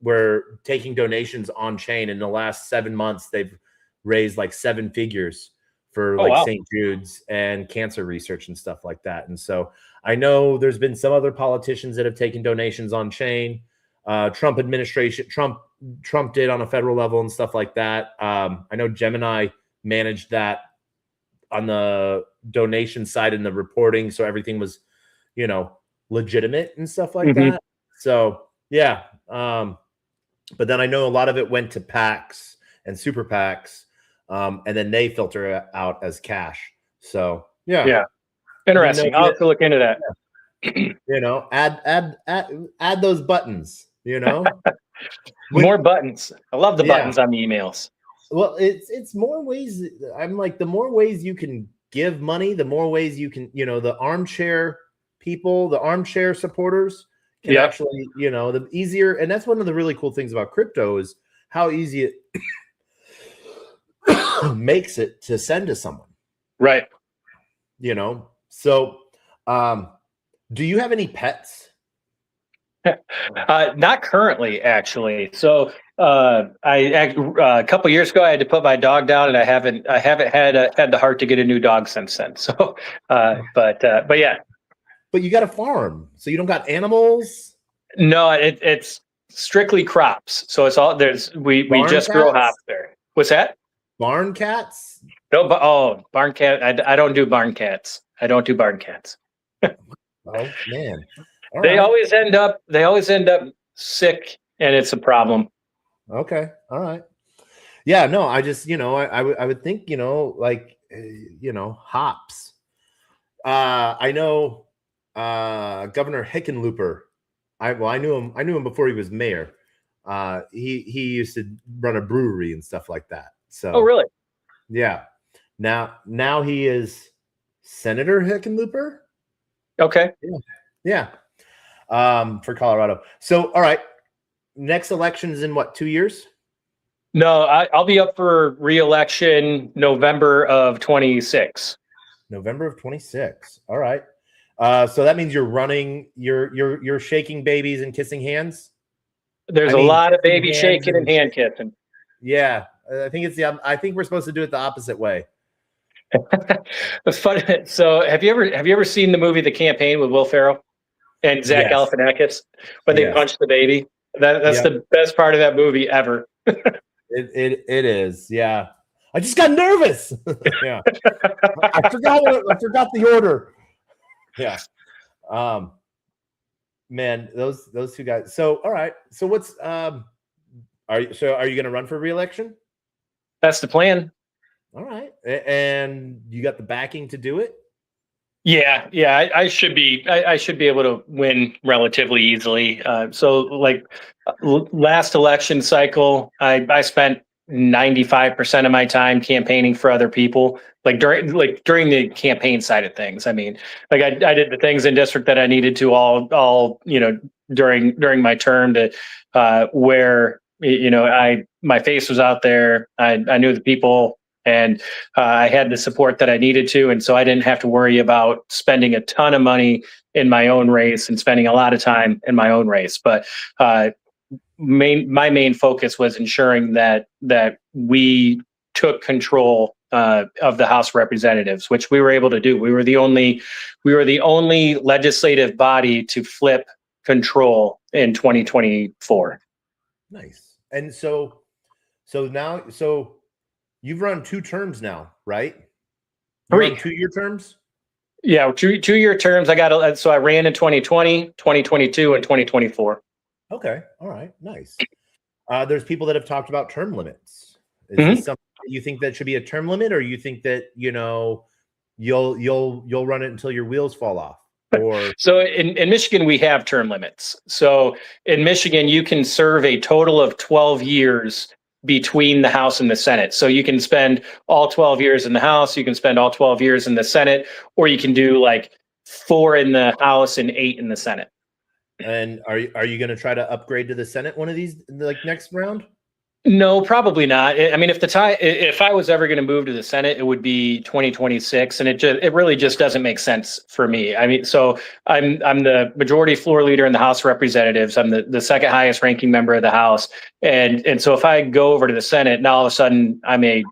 We're taking donations on chain. In the last 7 months, they've raised like 7 figures for like Wow. St. Jude's and cancer research and stuff like that. And so I know there's been some other politicians that have taken donations on chain. Trump administration, Trump did on a federal level and stuff like that. I know Gemini managed that on the donation side and the reporting, so everything was, legitimate and stuff like that. So yeah, but then I know a lot of it went to PACs and super PACs, and then they filter it out as cash. So yeah, Interesting. I'll have to look into that. Add those buttons. More buttons. I love the buttons on the emails. Well, it's more ways. I'm like, the more ways you can give money, the more ways you can, the armchair people, the armchair supporters can actually, the easier. And that's one of the really cool things about crypto is how easy it makes it to send to someone. Right. So, do you have any pets? Not currently, actually. So a couple years ago, I had to put my dog down, and I haven't had the heart to get a new dog since then. So, but yeah. But you got a farm, so you don't got animals. No, it's strictly crops. So it's all we just grow hops there. What's that? Barn cats? No, barn cat. I don't do barn cats. I don't do barn cats. Oh man. They always end up sick, and it's a problem. Okay. All right. Yeah, no, I just, I would think, hops. I know Governor Hickenlooper. I knew him before he was mayor. He used to run a brewery and stuff like that. So Oh, really? Yeah. Now he is Senator Hickenlooper. Okay. Yeah. For Colorado. So, all right. Next election is in what, 2 years? No, I'll be up for re-election November of 26. November of 26. All right. So that means you're running, you're shaking babies and kissing hands. There's a lot of baby shaking and hand kissing. Yeah. I think we're supposed to do it the opposite way. It's funny. So have you ever seen the movie The Campaign with Will Ferrell and Zach Galifianakis when they punch the baby? That's the best part of that movie ever. It is. Yeah. I just got nervous. Yeah. I forgot the order. Yeah. Man, those two guys. So all right. So what's are you going to run for re-election? That's the plan. All right. And you got the backing to do it? Yeah. I should be able to win relatively easily. So like last election cycle, I spent 95% of my time campaigning for other people, during the campaign side of things. I mean, like I did the things in district that I needed to all, during my term to, where, my face was out there. I knew the people, and I had the support that I needed to. And so I didn't have to worry about spending a ton of money in my own race and spending a lot of time in my own race. But my main focus was ensuring that we took control of the House of Representatives, which we were able to do. We were the only legislative body to flip control in 2024. Nice. And so you've run 2 terms now, right? You 3 run 2-year terms? Yeah, 2-year terms. So I ran in 2020, 2022, and 2024. Okay. All right. Nice. There's people that have talked about term limits. Is this something that you think that should be a term limit, or you think that, you'll run it until your wheels fall off? Or so in Michigan, we have term limits. So in Michigan, you can serve a total of 12 years between the House and the Senate. So you can spend all 12 years in the House, you can spend all 12 years in the Senate, or you can do like 4 in the House and 8 in the Senate. And are you going to try to upgrade to the Senate one of these, like, next round? No, probably not. I mean, if I was ever going to move to the Senate, it would be 2026, and it really just doesn't make sense for me. I mean, so I'm the majority floor leader in the House of Representatives. I'm the second highest ranking member of the House, and so if I go over to the Senate, now all of a sudden I'm a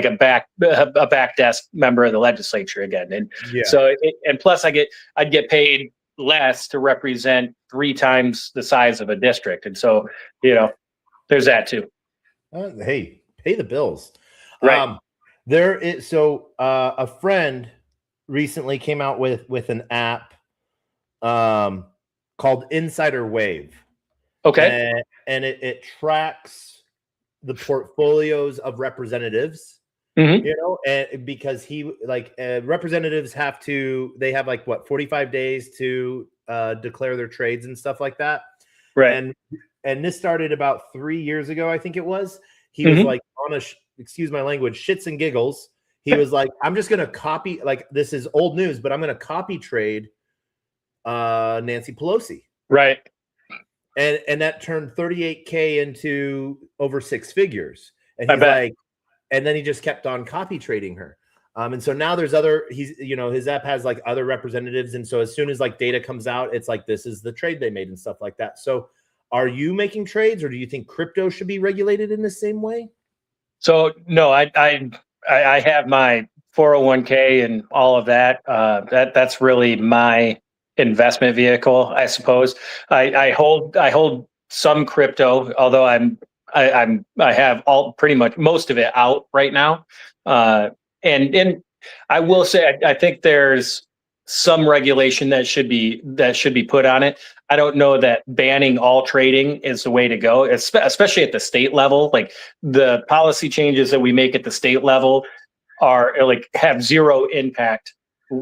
back desk member of the legislature again, and so and plus I'd get paid less to represent 3 times the size of a district, and so there's that too. Hey, pay the bills. Right. A friend recently came out with an app called Insider Wave. Okay. And it tracks the portfolios of representatives. Mm-hmm. And because representatives have 45 days to declare their trades and stuff like that. Right. And this started about 3 years ago, I think it was. He was like on excuse my language, shits and giggles. He was like, I'm just going to copy, like, this is old news, but I'm going to copy trade Nancy Pelosi. Right. And that turned 38K into over 6 figures. And he's like, and then he just kept on copy trading her. And so now there's his app has like other representatives. And so as soon as like data comes out, it's like, this is the trade they made and stuff like that. So are you making trades, or do you think crypto should be regulated in the same way? So no, I have my 401k and all of that. That's really my investment vehicle, I suppose. I hold some crypto, although I have pretty much most of it out right now. And I will say I think there's some regulation that should be put on it. I don't know that banning all trading is the way to go, especially at the state level. Like, the policy changes that we make at the state level have zero impact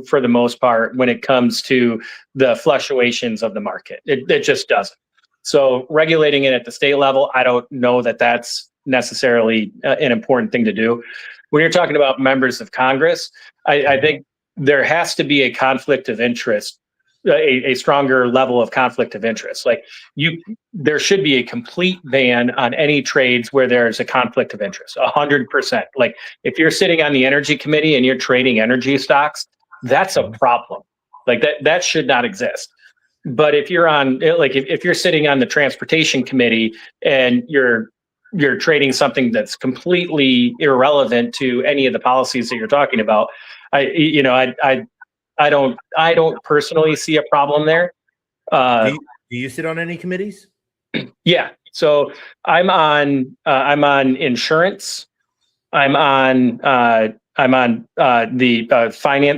for the most part when it comes to the fluctuations of the market. It just doesn't. So regulating it at the state level, I don't know that that's necessarily an important thing to do. When you're talking about members of Congress, I think there has to be a conflict of interest, a stronger level of conflict of interest. Like, there should be a complete ban on any trades where there's a conflict of interest, 100%. Like, if you're sitting on the energy committee and you're trading energy stocks, that's a problem. Like, that should not exist. But if you're on, like, if you're sitting on the transportation committee and you're trading something that's completely irrelevant to any of the policies that you're talking about, I don't personally see a problem there. Do you sit on any committees? Yeah. So I'm on insurance. I'm on the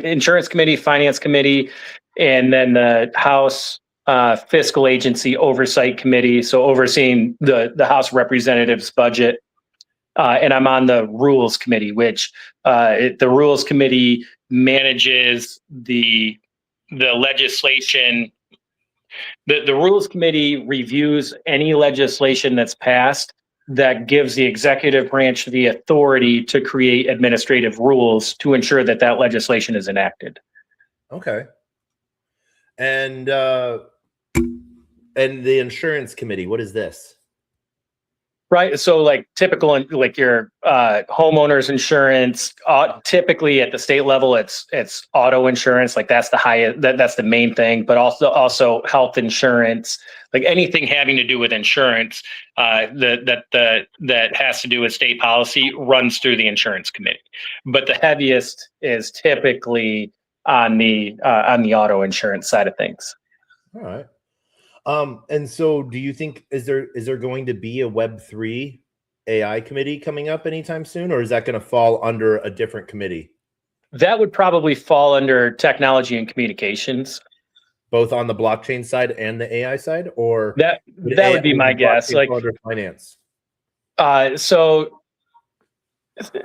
insurance committee, finance committee, and then the House fiscal agency oversight committee. So overseeing the House of Representatives budget. And I'm on the rules committee, which the rules committee manages the legislation. The rules committee reviews any legislation that's passed that gives the executive branch the authority to create administrative rules to ensure that that legislation is enacted. Okay. And the insurance committee, what is this? Right. So like typical, like your homeowner's insurance, typically at the state level, it's auto insurance. Like that's the highest, that's the main thing, but also health insurance, like anything having to do with insurance that has to do with state policy runs through the insurance committee. But the heaviest is typically on the auto insurance side of things. All right. And so do you think, is there going to be a Web3 AI committee coming up anytime soon, or is that going to fall under a different committee? That would probably fall under technology and communications. Both on the blockchain side and the AI side, or that would be my guess. Like under finance.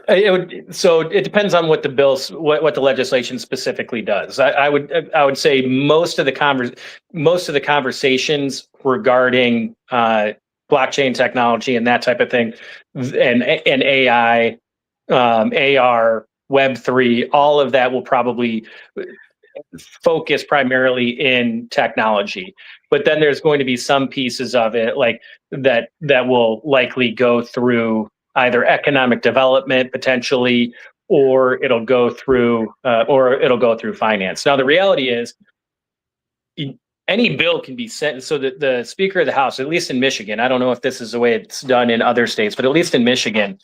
It depends on what the bills, what the legislation specifically does. I would say most of the conversations regarding blockchain technology and that type of thing, and AI, AR, Web3, all of that will probably focus primarily in technology. But then there's going to be some pieces of it like that will likely go through either economic development potentially, or it'll go through finance. Now the reality is, any bill can be sent. So the Speaker of the House, at least in Michigan, I don't know if this is the way it's done in other states, but at least in Michigan,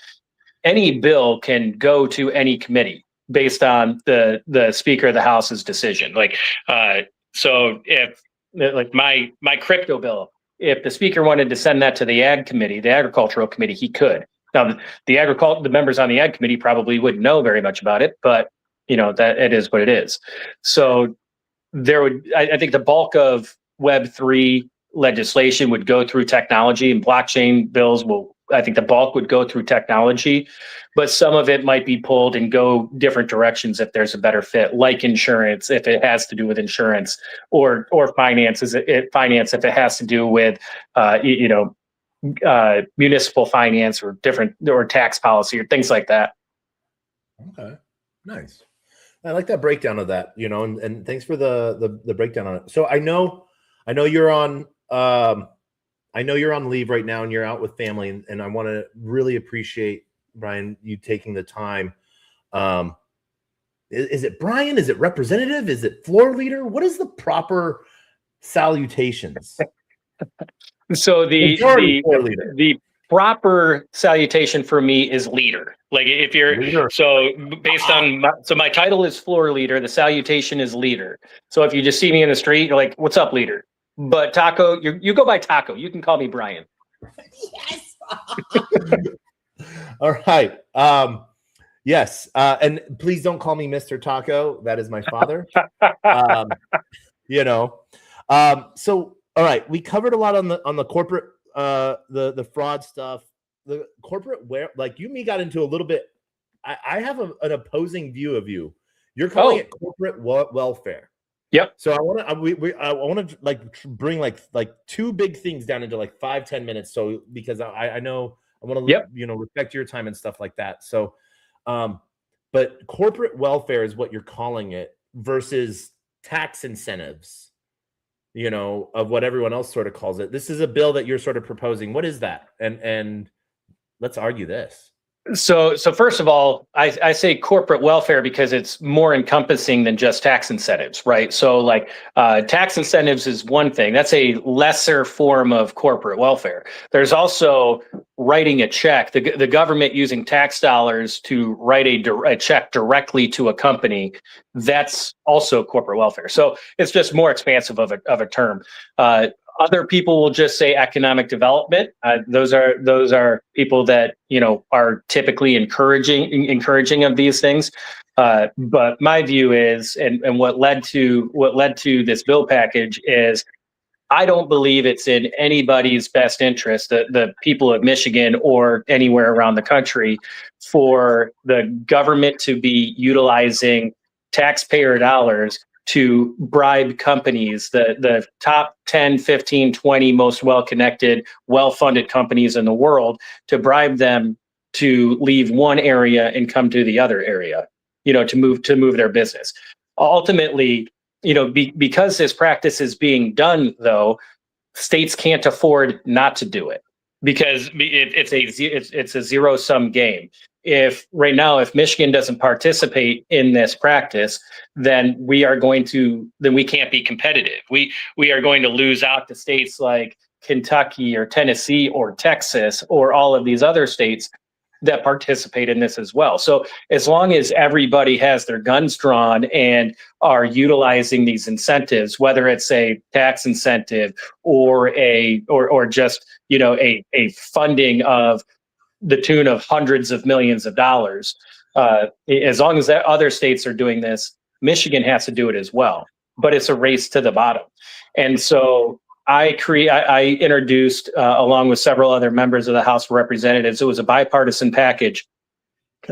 any bill can go to any committee based on the Speaker of the House's decision. Like, so if like my crypto bill, if the Speaker wanted to send that to the agricultural committee, he could. Now, the members on the ag committee probably wouldn't know very much about it, but that it is what it is. So I think the bulk of Web3 legislation would go through technology, and blockchain bills I think the bulk would go through technology, but some of it might be pulled and go different directions if there's a better fit, like insurance, if it has to do with insurance, or finance if it has to do with, municipal finance or tax policy or things like that. Okay, nice. I like that breakdown of that, and thanks for the breakdown on it. So I know you're on leave right now and you're out with family, and I want to really appreciate, Brian, you taking the time. Is it Brian? Is it representative? Is it floor leader? What is the proper salutations? So the proper salutation for me is leader. Like if you're leader. So based on my title is floor leader, the salutation is leader. So if you just see me in the street, you're like, "What's up, leader?" But Taco, you go by Taco. You can call me Brian. Yes. All right. Yes. And please don't call me Mr. Taco. That is my father. So all right, we covered a lot on the corporate, the fraud stuff, the corporate like you and me got into a little bit. I have an opposing view of you. You're calling it corporate welfare. Yep. So I want to like bring like two big things down into like 5-10 minutes. So because I know I want to respect your time and stuff like that. So, but corporate welfare is what you're calling it versus tax incentives, of what everyone else sort of calls it. This is a bill that you're sort of proposing. What is that? And let's argue this. So first of all, I say corporate welfare because it's more encompassing than just tax incentives, right? So like tax incentives is one thing. That's a lesser form of corporate welfare. There's also writing a check, the government using tax dollars to write a check directly to a company. That's also corporate welfare. So it's just more expansive of a term. Other people will just say economic development. Those are people that are typically encouraging of these things. But my view is, and what led to this bill package is, I don't believe it's in anybody's best interest, the people of Michigan or anywhere around the country, for the government to be utilizing taxpayer dollars to bribe companies, the top 10, 15, 20 most well-connected, well-funded companies in the world, to bribe them to leave one area and come to the other area, to move their business. Ultimately, because this practice is being done, though, states can't afford not to do it, because it's a zero-sum game. If Michigan doesn't participate in this practice, then we can't be competitive. We are going to lose out to states like Kentucky or Tennessee or Texas or all of these other states that participate in this as well. So as long as everybody has their guns drawn and are utilizing these incentives, whether it's a tax incentive or just a funding of the tune of hundreds of millions of dollars, as long as that other states are doing this, Michigan has to do it as well. But it's a race to the bottom. And so I introduced, along with several other members of the House of Representatives, it was a bipartisan package.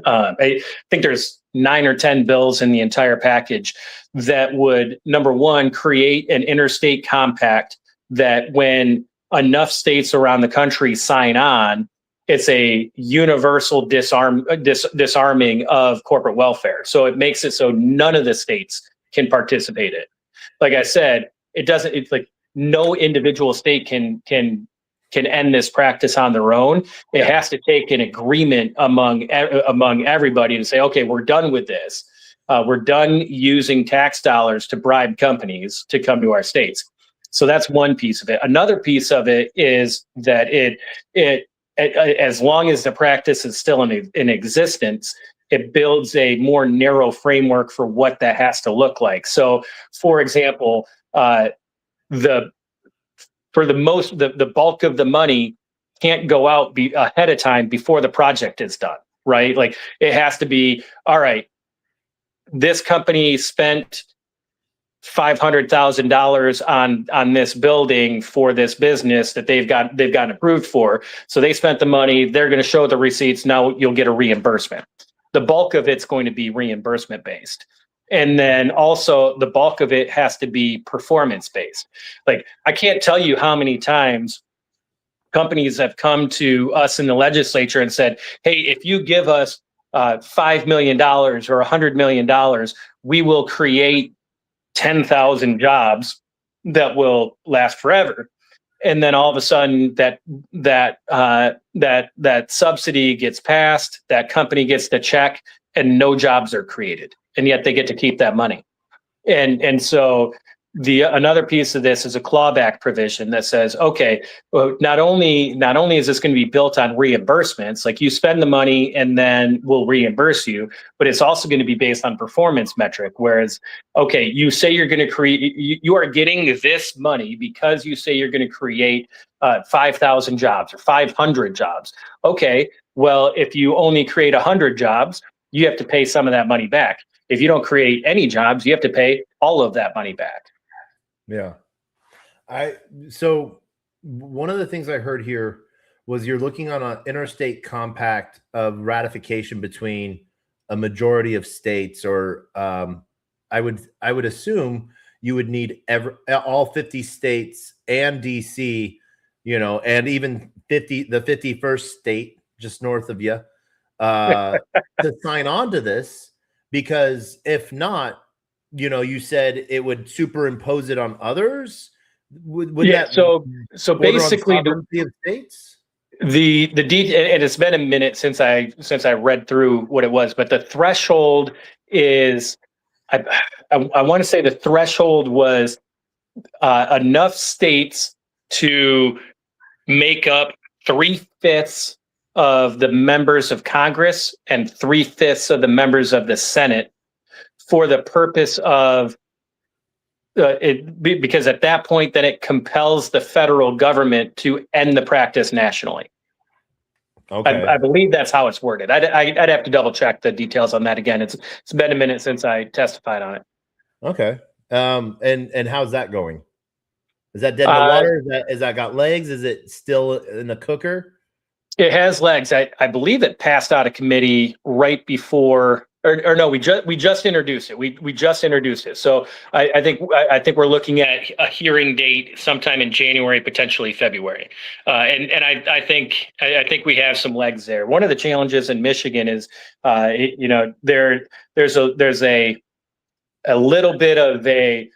I think there's 9 or 10 bills in the entire package that would, number one, create an interstate compact that when enough states around the country sign on, it's a universal disarming of corporate welfare. So it makes it so none of the states can participate in it. Like I said, it's like no individual state can end this practice on their own. It has to take an agreement among everybody to say, okay, we're done with this. We're done using tax dollars to bribe companies to come to our states. So that's one piece of it. Another piece of it is that as long as the practice is still in existence, it builds a more narrow framework for what that has to look like. So, for example, the bulk of the money can't go out ahead of time before the project is done, right? Like it has to be, all right, this company spent $500,000 on this building for this business that they've gotten approved for. So they spent the money, they're going to show the receipts. Now you'll get a reimbursement. The bulk of it's going to be reimbursement based. And then also the bulk of it has to be performance based. Like I can't tell you how many times companies have come to us in the legislature and said, hey, if you give us $5 million or $100 million, we will create 10,000 jobs that will last forever. And then all of a sudden that subsidy gets passed, that company gets the check, and no jobs are created. And yet they get to keep that money. And so another piece of this is a clawback provision that says, okay, well, not only is this going to be built on reimbursements, like you spend the money and then we'll reimburse you, but it's also going to be based on performance metric. Whereas, okay, you say you're going to create, you are getting this money because you say you're going to create 5,000 jobs or 500 jobs. Okay, well, if you only create 100 jobs, you have to pay some of that money back. If you don't create any jobs, you have to pay all of that money back. Yeah. So one of the things I heard here was you're looking on an interstate compact of ratification between a majority of states, or I would assume you would need all 50 states and DC, and even the 51st state just north of you to sign on to this, because if not, you said it would superimpose it on others. Would yeah. That so basically, the states. The and it's been a minute since I read through what it was, but the threshold is, I want to say the threshold was enough states to make up 3/5 of the members of Congress and 3/5 of the members of the Senate, for the purpose of because at that point, then it compels the federal government to end the practice nationally. Okay. I believe that's how it's worded. I'd have to double check the details on that again. It's been a minute since I testified on it. Okay. And how's that going? Is that dead in the water? Is that got legs? Is it still in the cooker? It has legs. I believe it passed out of committee right before or no, we just introduced it. We just introduced it. So I think we're looking at a hearing date sometime in January, potentially February. And I think we have some legs there. One of the challenges in Michigan is, there's a little bit of a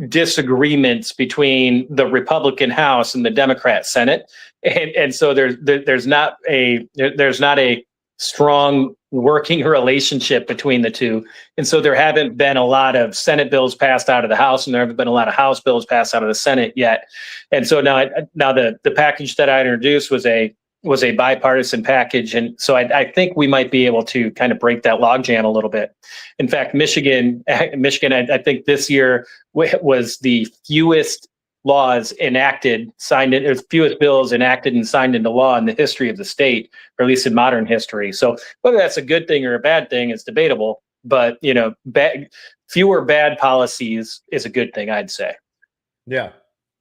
disagreements between the Republican House and the Democrat Senate, and so there's not a strong working relationship between the two, and so there haven't been a lot of Senate bills passed out of the House, and there haven't been a lot of House bills passed out of the Senate yet. And so now the package that I introduced was a bipartisan package, and so I think we might be able to kind of break that logjam a little bit. In fact, Michigan, I think this year was the fewest laws enacted, fewest bills enacted and signed into law in the history of the state, or at least in modern history. So whether that's a good thing or a bad thing is debatable, but fewer bad policies is a good thing, I'd say. Yeah.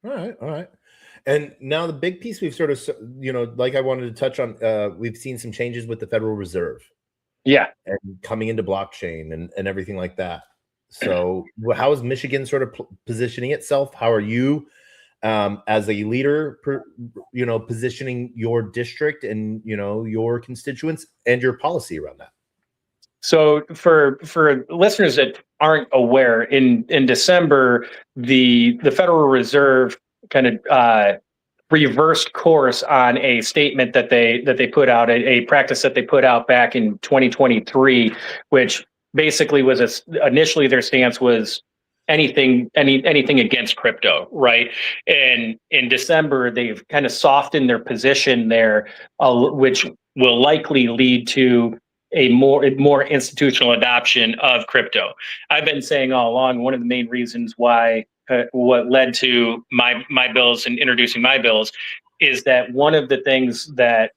All right. And now the big piece we've sort of, like I wanted to touch on, we've seen some changes with the Federal Reserve. Yeah. And coming into blockchain and everything like that. So how is Michigan sort of positioning itself? How are you as a leader, positioning your district and, your constituents and your policy around that? So for listeners that aren't aware, in December, the Federal Reserve kind of reversed course on a statement that they put out, a practice that they put out back in 2023, which basically was initially their stance was anything against crypto, right? And in December, they've kind of softened their position there, which will likely lead to a more institutional adoption of crypto. I've been saying all along, one of the main reasons why what led to my bills and introducing my bills is that one of the things that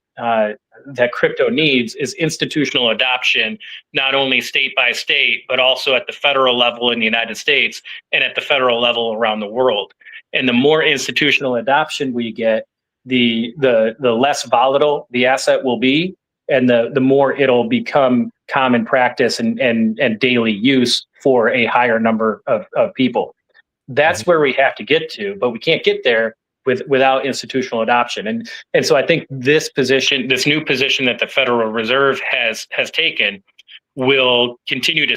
crypto needs is institutional adoption, not only state by state, but also at the federal level in the United States and at the federal level around the world. And the more institutional adoption we get, the less volatile the asset will be, and the more it'll become common practice and daily use for a higher number of people. That's where we have to get to, but we can't get there without institutional adoption. And so I think this new position that the Federal Reserve has taken will continue to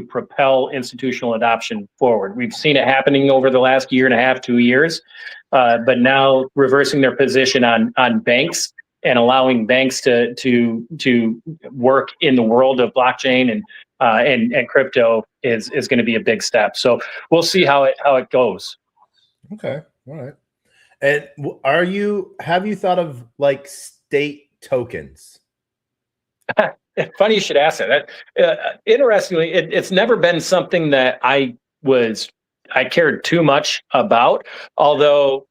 propel institutional adoption forward. We've seen it happening over the last year and a half, 2 years, but now reversing their position on banks and allowing banks to work in the world of blockchain and crypto is going to be a big step. So we'll see how it goes. Okay. All right. And have you thought of like state tokens? Funny you should ask that. Interestingly, it's never been something that I cared too much about, although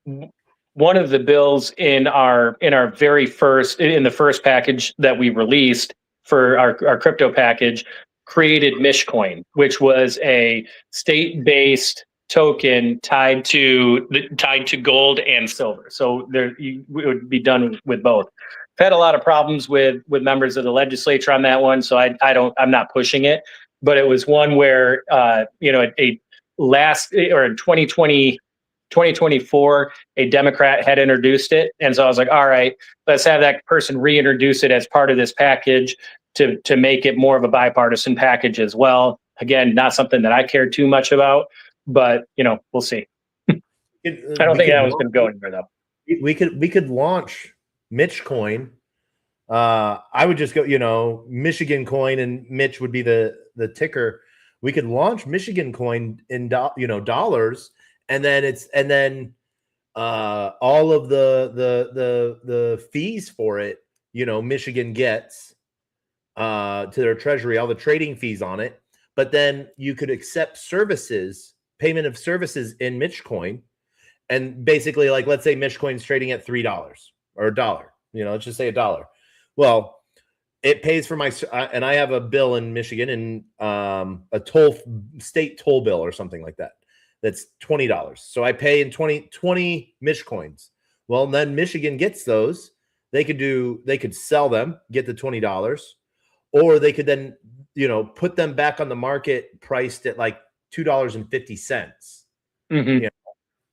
one of the bills in the first package that we released for our crypto package created Mishcoin, which was a state-based token tied to gold and silver. So it would be done with both. I've had a lot of problems with members of the legislature on that one, so I'm not pushing it. But it was one where in 2024, a Democrat had introduced it, and so I was like, all right, let's have that person reintroduce it as part of this package to make it more of a bipartisan package as well. Again, not something that I care too much about, but we'll see. I don't think that was going to go anywhere though. We could launch Mitchcoin. I would just go, Michigan coin, and Mitch would be the ticker. We could launch Michigan coin in dollars, and then all of the fees for it, Michigan gets to their treasury, all the trading fees on it. But then you could accept payment of services in Mitchcoin, and basically, like, let's say Mitchcoin's trading at $3 or $1. Let's just say $1. Well, it pays for and I have a bill in Michigan, and a state toll bill or something like that. That's $20. So I pay in 20 Mitchcoins. Well, then Michigan gets those. They could sell them, get the $20, or they could then, put them back on the market priced at like $2.50. Mm-hmm.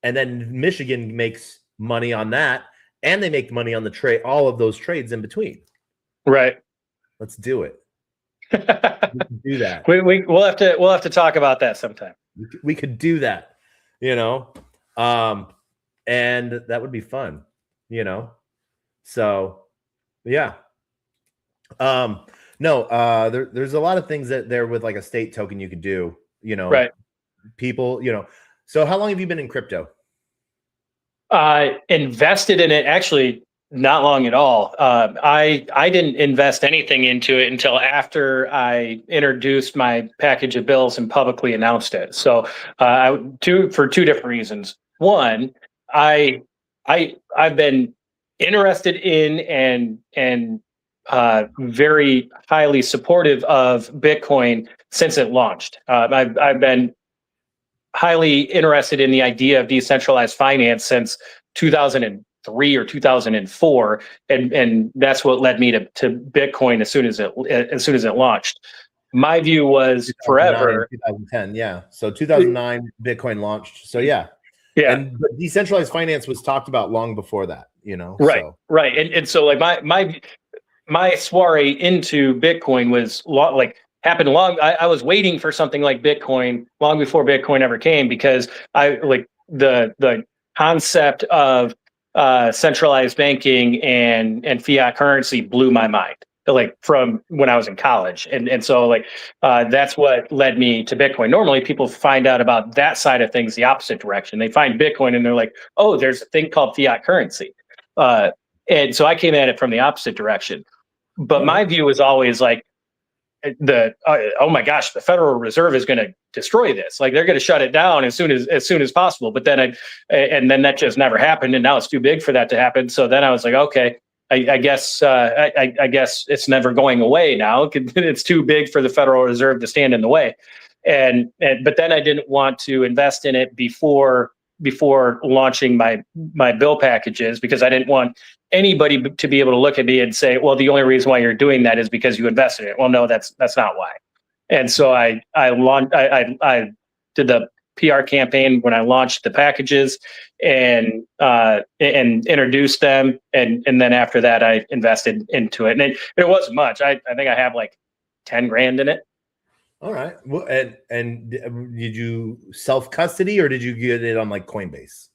And then Michigan makes money on that, and they make money on the trade, all of those trades in between. Right. Let's do it. We can do that. We'll have to talk about that sometime. We could do that, and that would be fun, So, yeah. No, there's a lot of things that there with like a state token you could do, Right. People, So how long have you been in crypto? Invested in it actually not long at all. I didn't invest anything into it until after I introduced my package of bills and publicly announced it. So for two different reasons. One, I've been interested in and very highly supportive of Bitcoin since it launched. I've been highly interested in the idea of decentralized finance since 2003 or 2004, and that's what led me to Bitcoin as soon as it launched. My view was forever 2010, yeah. So 2009 Bitcoin launched. So yeah. And decentralized finance was talked about long before that, Right, so. right, and so like my soiree into Bitcoin was happened long. I was waiting for something like Bitcoin long before Bitcoin ever came, because I like the concept of centralized banking and fiat currency blew my mind, like from when I was in college. And so that's what led me to Bitcoin. Normally people find out about that side of things the opposite direction. They find Bitcoin and they're like, oh, there's a thing called fiat currency. And so I came at it from the opposite direction. But my view was always like oh my gosh, the Federal Reserve is going to destroy this. Like they're going to shut it down as soon as possible. But then then that just never happened, and now it's too big for that to happen. So then I was like, okay, I guess I guess it's never going away now. It's too big for the Federal Reserve to stand in the way. But then I didn't want to invest in it before launching my bill packages, because I didn't want anybody to be able to look at me and say, well, the only reason why you're doing that is because you invested in it. Well, no, that's not why. And so I did the PR campaign when I launched the packages and introduced them. And then after that, I invested into it. And it wasn't much. I think I have like 10 grand in it. All right. Well, and did you self-custody, or did you get it on like Coinbase?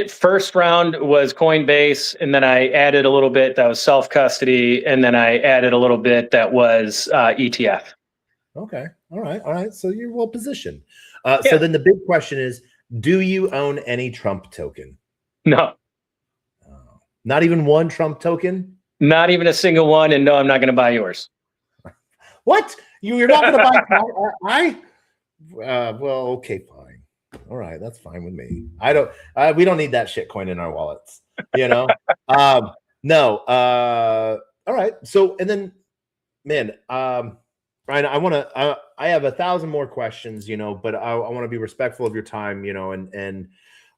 First round was Coinbase, and then I added a little bit that was self-custody, and then I added a little bit that was ETF. Okay. All right. So you're well positioned. So then the big question is, do you own any Trump token? No. Not even one Trump token? Not even a single one, and no, I'm not going to buy yours. What? You're not going to buy well, okay, fine. All right, that's fine with me. We don't need that shit coin in our wallets, No. All right. So, and then, man, Ryan, I have 1,000 more questions, but I want to be respectful of your time, and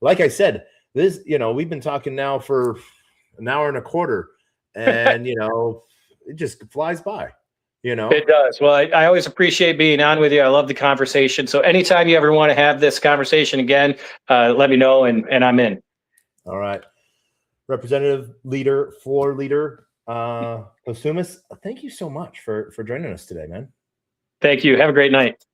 like I said, this, we've been talking now for an hour and a quarter, and it just flies by. It does. Well, I always appreciate being on with you. I love the conversation. So anytime you ever want to have this conversation again, let me know, and I'm in. All right. Representative leader, floor leader, Postumus, thank you so much for joining us today, man. Thank you. Have a great night.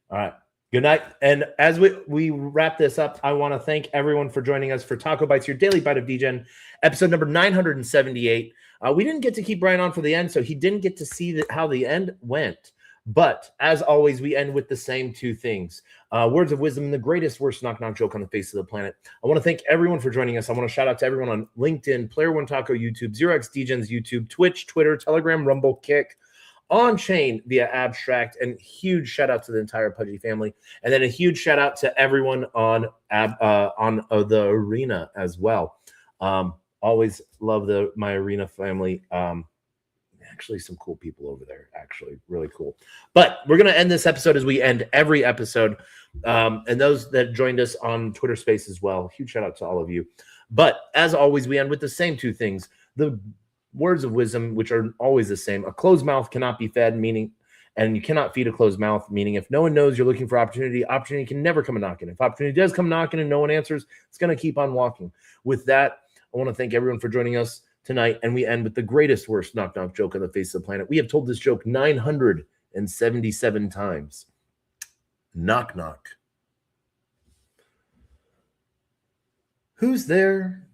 All right. Good night. And as we wrap this up, I want to thank everyone for joining us for TacoBytes, your daily bite of Degen, episode number 978. We didn't get to keep Brian on for the end, so he didn't get to see how the end went. But as always, we end with the same two things. Words of wisdom, the greatest, worst knock-knock joke on the face of the planet. I want to thank everyone for joining us. I want to shout out to everyone on LinkedIn, Player One Taco YouTube, 0xDegens YouTube, Twitch, Twitter, Telegram, Rumble, Kick, on chain via Abstract, and huge shout out to the entire Pudgy family, and then a huge shout out to everyone on the arena as well. Always love my arena family. Actually, some cool people over there. Actually, really cool. But we're gonna end this episode as we end every episode, and those that joined us on Twitter Space as well. Huge shout out to all of you. But as always, we end with the same two things: the words of wisdom, which are always the same. A closed mouth cannot be fed, meaning, and you cannot feed a closed mouth, meaning if no one knows you're looking for opportunity, opportunity can never come knocking. If opportunity does come knocking and no one answers, it's going to keep on walking. With that, I want to thank everyone for joining us tonight. And we end with the greatest, worst knock knock joke on the face of the planet. We have told this joke 977 times. Knock knock. Who's there?